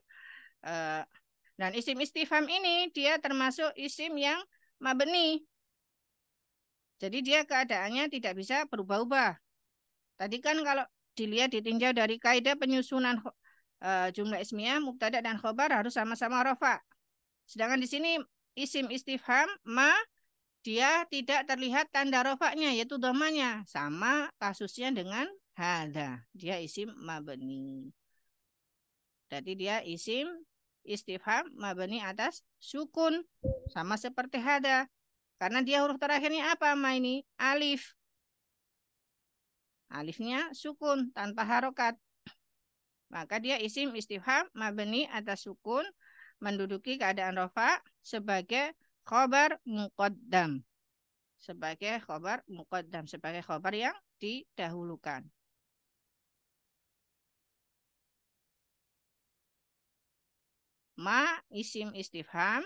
dan isim istifham ini dia termasuk isim yang mabni. Jadi dia keadaannya tidak bisa berubah-ubah. Tadi kan kalau dilihat ditinjau dari kaidah penyusunan jumlah ismiyah, mubtada dan khobar harus sama-sama rafa. Sedangkan di sini isim istifham dia tidak terlihat tanda rafanya yaitu dhammahnya. Sama kasusnya dengan hada. Dia isim mabni. Jadi dia isim istifham mabni atas sukun. Sama seperti hada. Karena dia huruf terakhirnya apa ini? Alif. Alifnya sukun tanpa harokat. Maka dia isim istifham mabni atas sukun menduduki keadaan rafa sebagai khobar muqaddam. Sebagai khobar muqaddam, sebagai khobar yang didahulukan. Isim istifham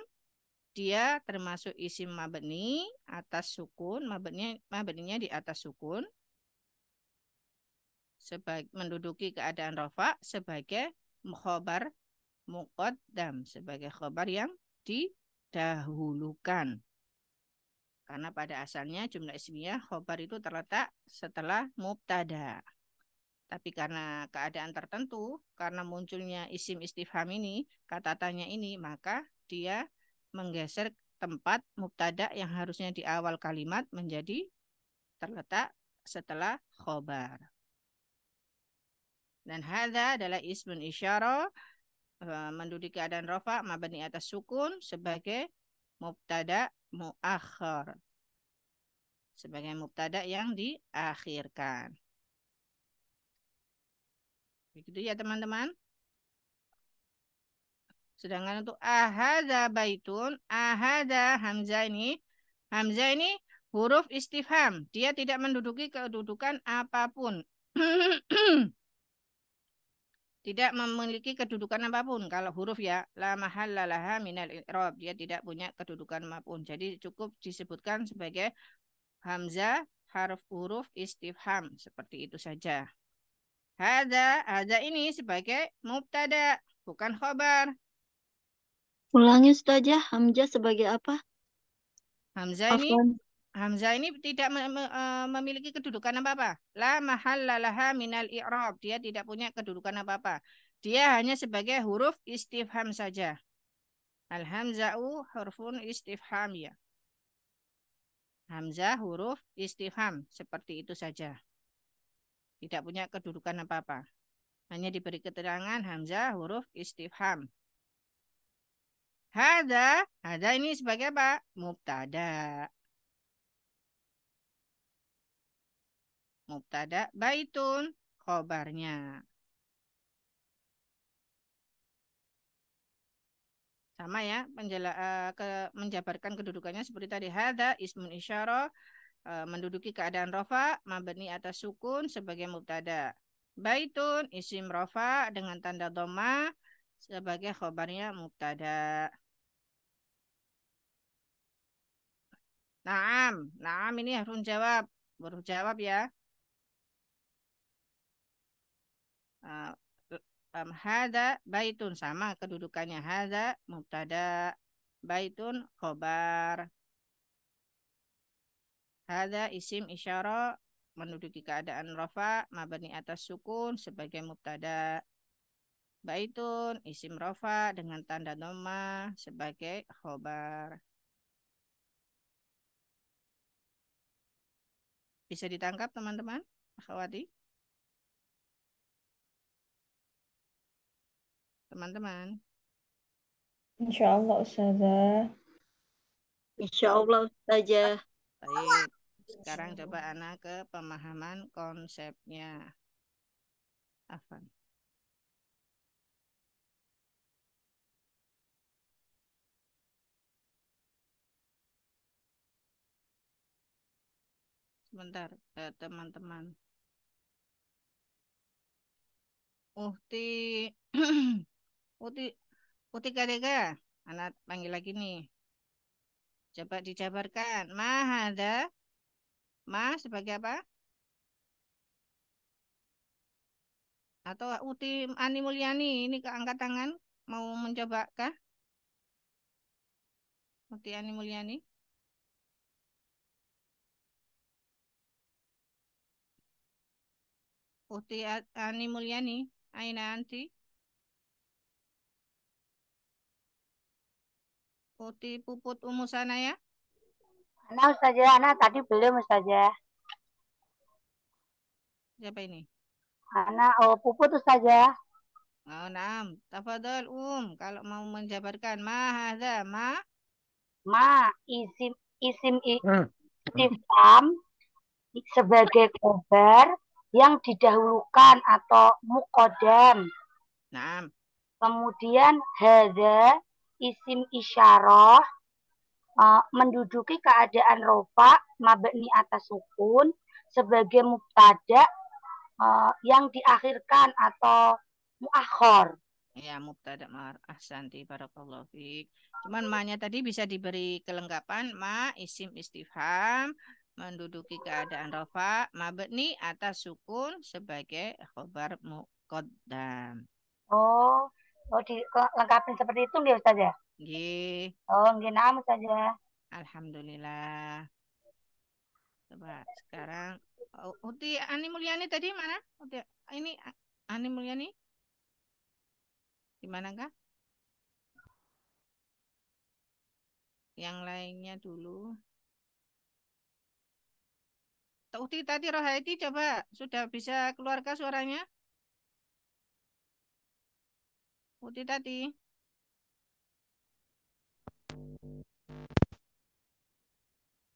dia termasuk isim mabni atas sukun, mabninya di atas sukun. Menduduki keadaan rafa sebagai khobar muqaddam, sebagai khobar yang didahulukan. Karena pada asalnya jumlah ismiyah khobar itu terletak setelah mubtada. Tapi karena keadaan tertentu, karena munculnya isim istifham ini, kata tanya ini, maka dia menggeser tempat mubtada yang harusnya di awal kalimat menjadi terletak setelah khobar. Dan hadza adalah ismun isyarah menduduki keadaan rafa mabni atas sukun sebagai mubtada muakhar. Sebagai mubtada yang diakhirkan. Begitu ya teman-teman. Sedangkan untuk ahadza baitun, ahadza hamzah ini huruf istifham. Dia tidak menduduki kedudukan apapun. Tidak memiliki kedudukan apapun. Kalau huruf ya la mahalla laha minal i'rab, dia tidak punya kedudukan apapun. Jadi cukup disebutkan sebagai hamzah huruf istifham, seperti itu saja. Hada ini sebagai mubtada, bukan khobar. Ulangi Ustazah, Hamzah sebagai apa? Hamzah Afwan. ini tidak memiliki kedudukan apa-apa. La mahalla laha minal i'rab. Dia tidak punya kedudukan apa-apa. Dia hanya sebagai huruf istifham saja. Al-hamza'u hurufun istifham ya. Hamzah huruf istifham. Seperti itu saja. Tidak punya kedudukan apa-apa. Hanya diberi keterangan hamzah huruf istifham. Hada ini sebagai apa? Mubtada. Mubtada baitun, khobarnya. Sama ya, menjabarkan kedudukannya seperti tadi. Hada ismun isyarah, menduduki keadaan rofa, mabni atas sukun sebagai mubtada. Baitun isim rofa dengan tanda dhamma sebagai khobarnya mubtada. Naam ini harus jawab, huruf jawab ya. Hada baitun, sama kedudukannya. Hada mubtada, baitun khobar. Hada isim isyarah, menduduki keadaan rafa, mabni atas sukun sebagai mubtada. Baitun isim rafa dengan tanda dhamma sebagai khobar. Bisa ditangkap teman-teman? Akhwati? Teman-teman. Insya Allah Ustazah. Insya Allah Ustazah. Baik. Sekarang coba Ana ke pemahaman konsepnya. Afan. Sebentar, teman-teman. Uhti Kadega, anak panggil lagi nih. Coba dijabarkan. Mahada, ma sebagai apa? Atau Uti Ani Mulyani ini keangkat tangan mau mencoba kah? Uti Ani Mulyani. Uti Ani Mulyani, aina anti? Uti Puput Umusana ya? Ana Ustazah, Ana tadi belum Ustazah. Siapa ini? Ana Puput Ustazah. Oh, naam. Tafadhol kalau mau menjabarkan mahada, ma isim istifham sebagai khobar yang didahulukan atau muqaddam. Naam. Kemudian hadza isim isyarah menduduki keadaan rofa mabni atas sukun sebagai mubtada yang diakhirkan atau muakhor. Ya, mubtada ahsanti barakallahu fiik. Cuman ma-nya tadi bisa diberi kelengkapan ma isim istifham menduduki keadaan rafa mabni atas sukun sebagai khobar muqaddam. Oh, dilengkapi seperti itu nggih Ustaz ya? Nggih. Oh, nggih naam Ustaz ya. Alhamdulillah. Coba sekarang Uti Ani Mulyani tadi mana? Uti ini Ani Mulyani? Di manakah? Yang lainnya dulu. Uti tadi Rohaiti coba sudah bisa keluarkah suaranya? Uti tadi.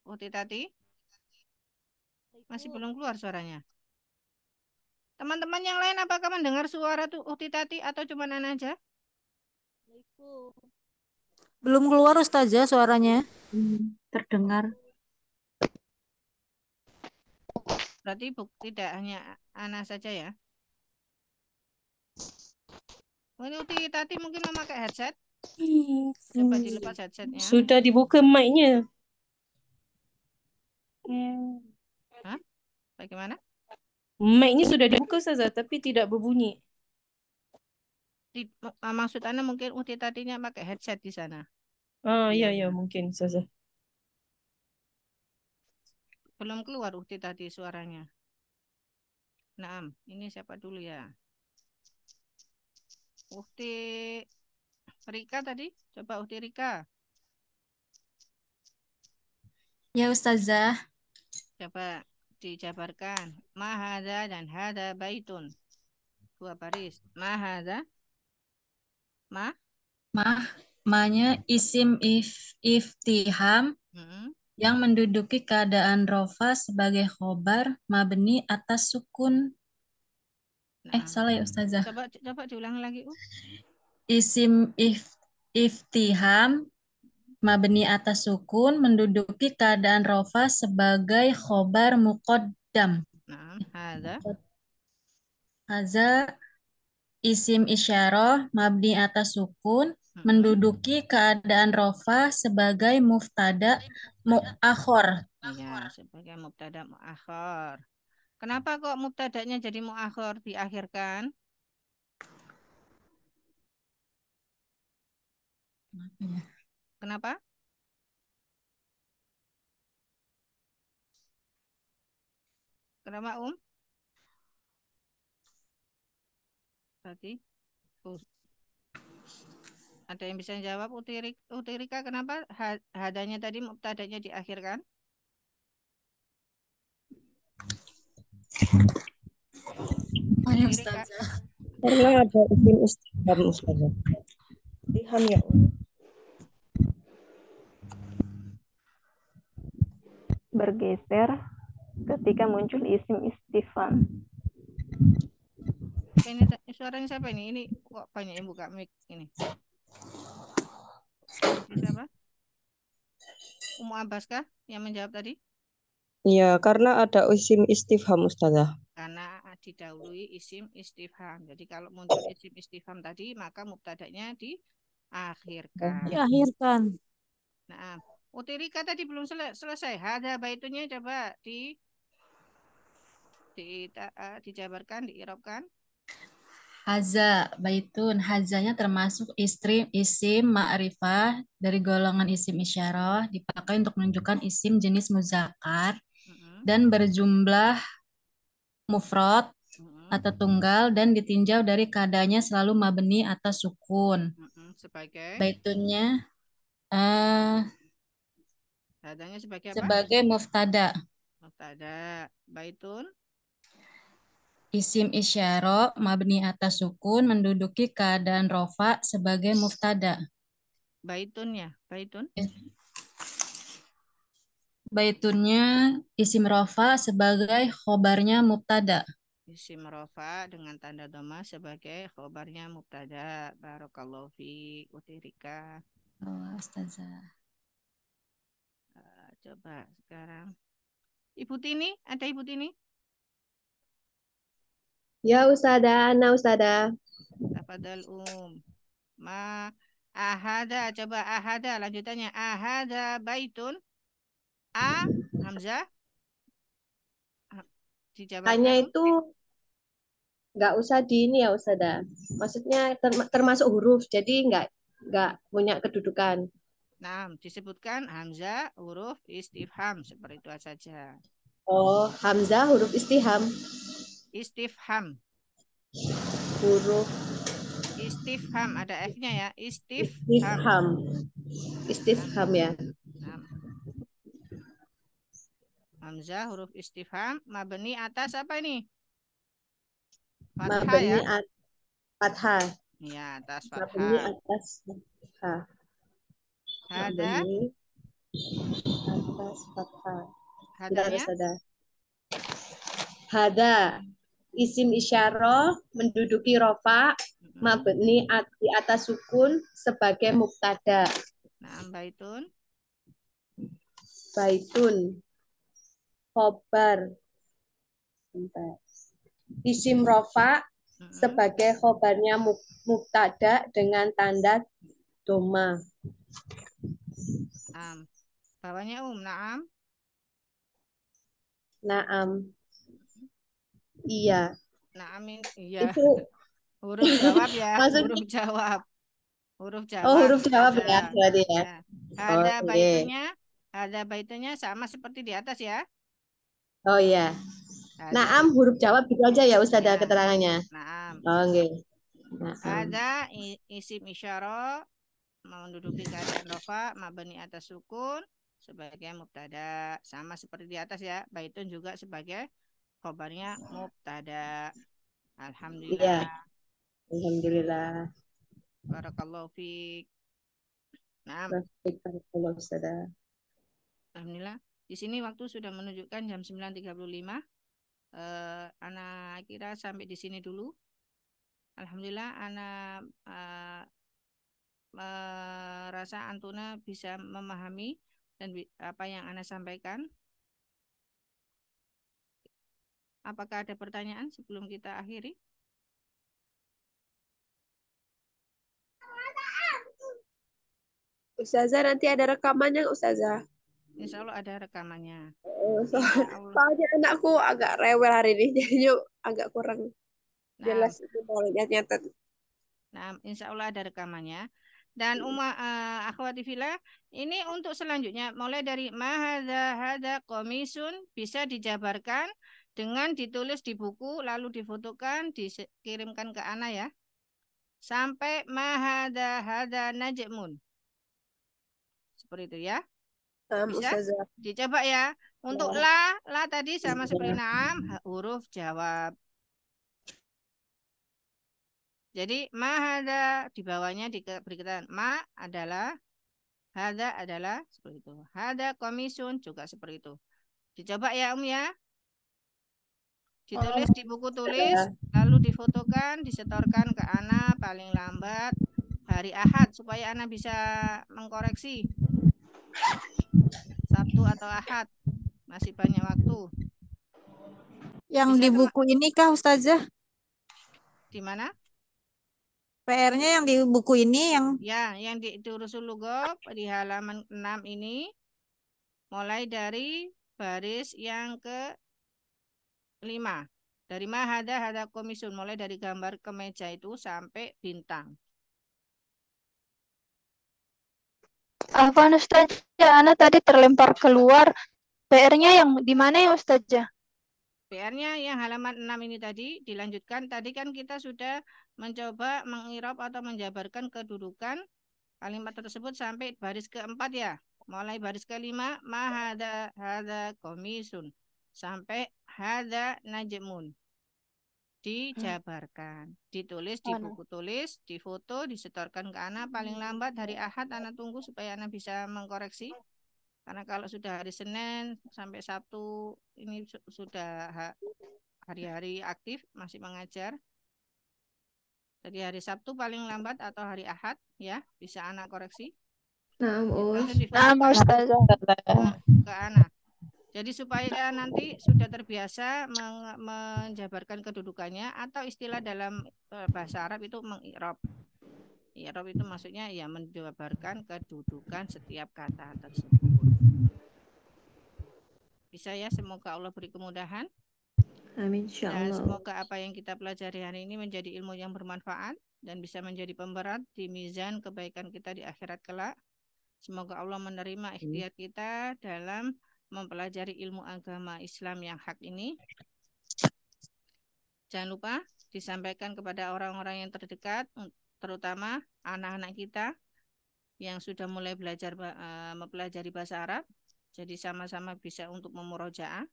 Uti tadi. Masih belum keluar suaranya. Teman-teman yang lain apakah mendengar suara tuh Uti tadi atau cuma Nana aja? Belum keluar Ustazah suaranya. Terdengar. Berarti tidak hanya Ana saja ya. Ini Uti tadi mungkin memakai headset. Coba dilepas headsetnya. Sudah dibuka mic-nya. Hah? Bagaimana? Mic-nya sudah dibuka Ustazah, tapi tidak berbunyi. Maksud Anda mungkin Uti tadinya pakai headset di sana. Iya, iya, mungkin Ustazah. Belum keluar Uti tadi suaranya. Nah, ini siapa dulu ya? Uti Rika tadi? Coba Uti Rika. Ya Ustazah. Coba dijabarkan. Ma hadza dan hadza baitun. 2 baris. Ma hadza. Ma-nya isim iftiham yang menduduki keadaan rofa sebagai khobar mabni atas sukun. Salah ya Ustazah. Coba diulang lagi. Isim iftiham mabni atas sukun menduduki keadaan rofa sebagai khobar muqaddam. Hadza isim isyarah mabni atas sukun menduduki keadaan rofa sebagai mubtada muakhor. Iya, sebagai mubtada muakhor. Kenapa kok mubtadanya jadi muakhor diakhirkan? Kenapa? Kenapa Tadi ada yang bisa jawab Utirika kenapa hadanya tadi mubtadanya diakhirkan? Karena ada isim istifham Ustazah. Istifham ya. Bergeser ketika muncul isim istifham. Ini suaranya siapa ini? Ini kok banyak yang buka mic ini. Siapa? Umu Abbas kah yang menjawab tadi? Iya, karena ada isim istifham Ustazah. Karena didahului isim istifham. Jadi kalau muncul isim istifham tadi, maka mubtadanya diakhirkan. Diakhirkan. Nah, Utirika tadi belum selesai. Hadza baitunya coba dijabarkan, diirobkan. Haza baitun, hazanya termasuk isim ma'rifah dari golongan isim isyarah dipakai untuk menunjukkan isim jenis muzakkar dan berjumlah mufrad atau tunggal dan ditinjau dari keadaannya selalu mabni atas sukun. Sebagai baitunnya hadanya sebagai apa? Sebagai muftada. Muftada. Baitun isim isyarah mabni atas sukun menduduki keadaan rofa sebagai muftada. Baitunnya, baitun. Baitunnya isim rofa sebagai khobarnya mubtada. Isim rofa dengan tanda dhamma sebagai khobarnya mubtada. Barakallahu fi Utirika. Oh, Ustazah. Coba sekarang. Ibu Tini, ada Ibu Tini? Ya Ustazah, ana Ustazah. Tafadhal Ma ahada, coba ahada lanjutannya. Ahada baitun. Hamzah. Hanya itu nggak usah di ini ya Ustazah. Maksudnya termasuk huruf, jadi nggak punya kedudukan. Nah, disebutkan hamzah huruf istifham seperti itu saja. Oh, hamzah huruf istifham. Istifham. Huruf istifham ada F-nya ya. Istifham. Istifham ya. Hamzah huruf istifham mabni atas apa ini? Fathah ya. Fathah. Ya, atas fathah. Mabni atas fathah. Hada atas fathah. Hadanya? Hada isim isyarah menduduki rofa mabni di atas sukun sebagai mubtada. Nah, baitun. Baitun khobar. Isim rofa sebagai khobarnya mubtada dengan tanda doma. Bawahnya naam. Naam. Iya. Nah, amin. Iya. Itu Huruf jawab ya. maksudnya Huruf jawab. Huruf oh jawab. huruf jawab ya Ada. berarti ya. Ya. Ada Oke. baitunya. Ada baitunya sama seperti di atas ya. Oh iya. Ada Naam huruf jawab gitu aja ya Ustazah ya. keterangannya. Naam. Oke. Naam. Ada isim isyarah menduduki keadaan rofa mabni atas sukun sebagai mubtada, sama seperti di atas ya. Baitun juga sebagai khobarnya mubtada. Iya. Alhamdulillah. Alhamdulillah. Barakallahu fiik. Nah, Baik, barakallahu Ustazah. alhamdulillah. Di sini waktu sudah menunjukkan jam 9.35. Ana kira sampai di sini dulu. Alhamdulillah, Ana merasa Antuna bisa memahami dan apa yang Ana sampaikan. Apakah ada pertanyaan sebelum kita akhiri? Ustazah nanti ada rekamannya Ustazah. Insya Allah ada rekamannya. Soalnya anakku agak rewel hari ini, jadi agak kurang jelas itu mau nyatet. Nah, insya Allah ada rekamannya. Dan akhwati fillah, ini untuk selanjutnya mulai dari hada komisun bisa dijabarkan dengan ditulis di buku lalu difotokan dikirimkan ke Ana ya. Sampai hada najmun. Seperti itu ya. Bisa dicoba ya. Untuk la tadi sama seperti naam, huruf jawab. Jadi hada di bawahnya diberikan ma adalah, hada adalah seperti itu. Hada komisun juga seperti itu. Dicoba ya ya. Ditulis di buku tulis, lalu difotokan, disetorkan ke Ana paling lambat hari Ahad supaya Ana bisa mengkoreksi. Sabtu atau Ahad. Masih banyak waktu. Yang bisa di buku ini kah Ustazah? Di mana? PR-nya yang di buku ini yang di Durusul Lughah di halaman 6 ini mulai dari baris yang ke-5. Dari hada komisun mulai dari gambar kemeja itu sampai bintang. Afwan Ustazah, Ana tadi terlempar keluar. PR-nya yang di mana ya Ustazah? PR-nya yang halaman 6 ini tadi dilanjutkan. Tadi kan kita sudah mencoba mengirab atau menjabarkan kedudukan kalimat tersebut sampai baris ke-4 ya. Mulai baris ke-5 hada komisun sampai hada najmun. Dijabarkan, ditulis di buku tulis, difoto, disetorkan ke Ana paling lambat hari Ahad. Ana tunggu supaya Ana bisa mengkoreksi. Karena kalau sudah hari Senin sampai Sabtu ini sudah hari-hari aktif masih mengajar. Jadi hari Sabtu paling lambat atau hari Ahad ya bisa Ana koreksi. Ke Ana. Jadi supaya nanti sudah terbiasa menjabarkan kedudukannya atau istilah dalam bahasa Arab itu mengi'rab. I'rab itu maksudnya ya menjabarkan kedudukan setiap kata tersebut. Bisa ya, semoga Allah beri kemudahan. Amin insyaallah. Dan semoga apa yang kita pelajari hari ini menjadi ilmu yang bermanfaat dan bisa menjadi pemberat di mizan kebaikan kita di akhirat kelak. Semoga Allah menerima ikhtiar kita dalam mempelajari ilmu agama Islam yang hak ini. Jangan lupa disampaikan kepada orang-orang yang terdekat, terutama anak-anak kita yang sudah mulai belajar mempelajari bahasa Arab. Jadi sama-sama bisa untuk memurojaah.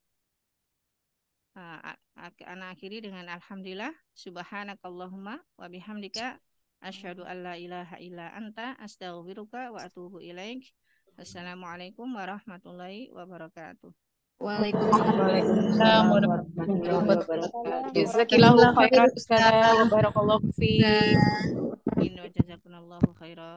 Anak akhiri dengan alhamdulillah, subhanakallahumma wa bihamdika asyhadu an la ilaha illa anta astaghfiruka wa atubu ilaik. Assalamualaikum warahmatullahi wabarakatuh. Waalaikumsalam warahmatullahi wabarakatuh. Jazakillahu khairan Ustazah. Barakallahu fiik. Jazakumullahu khairan.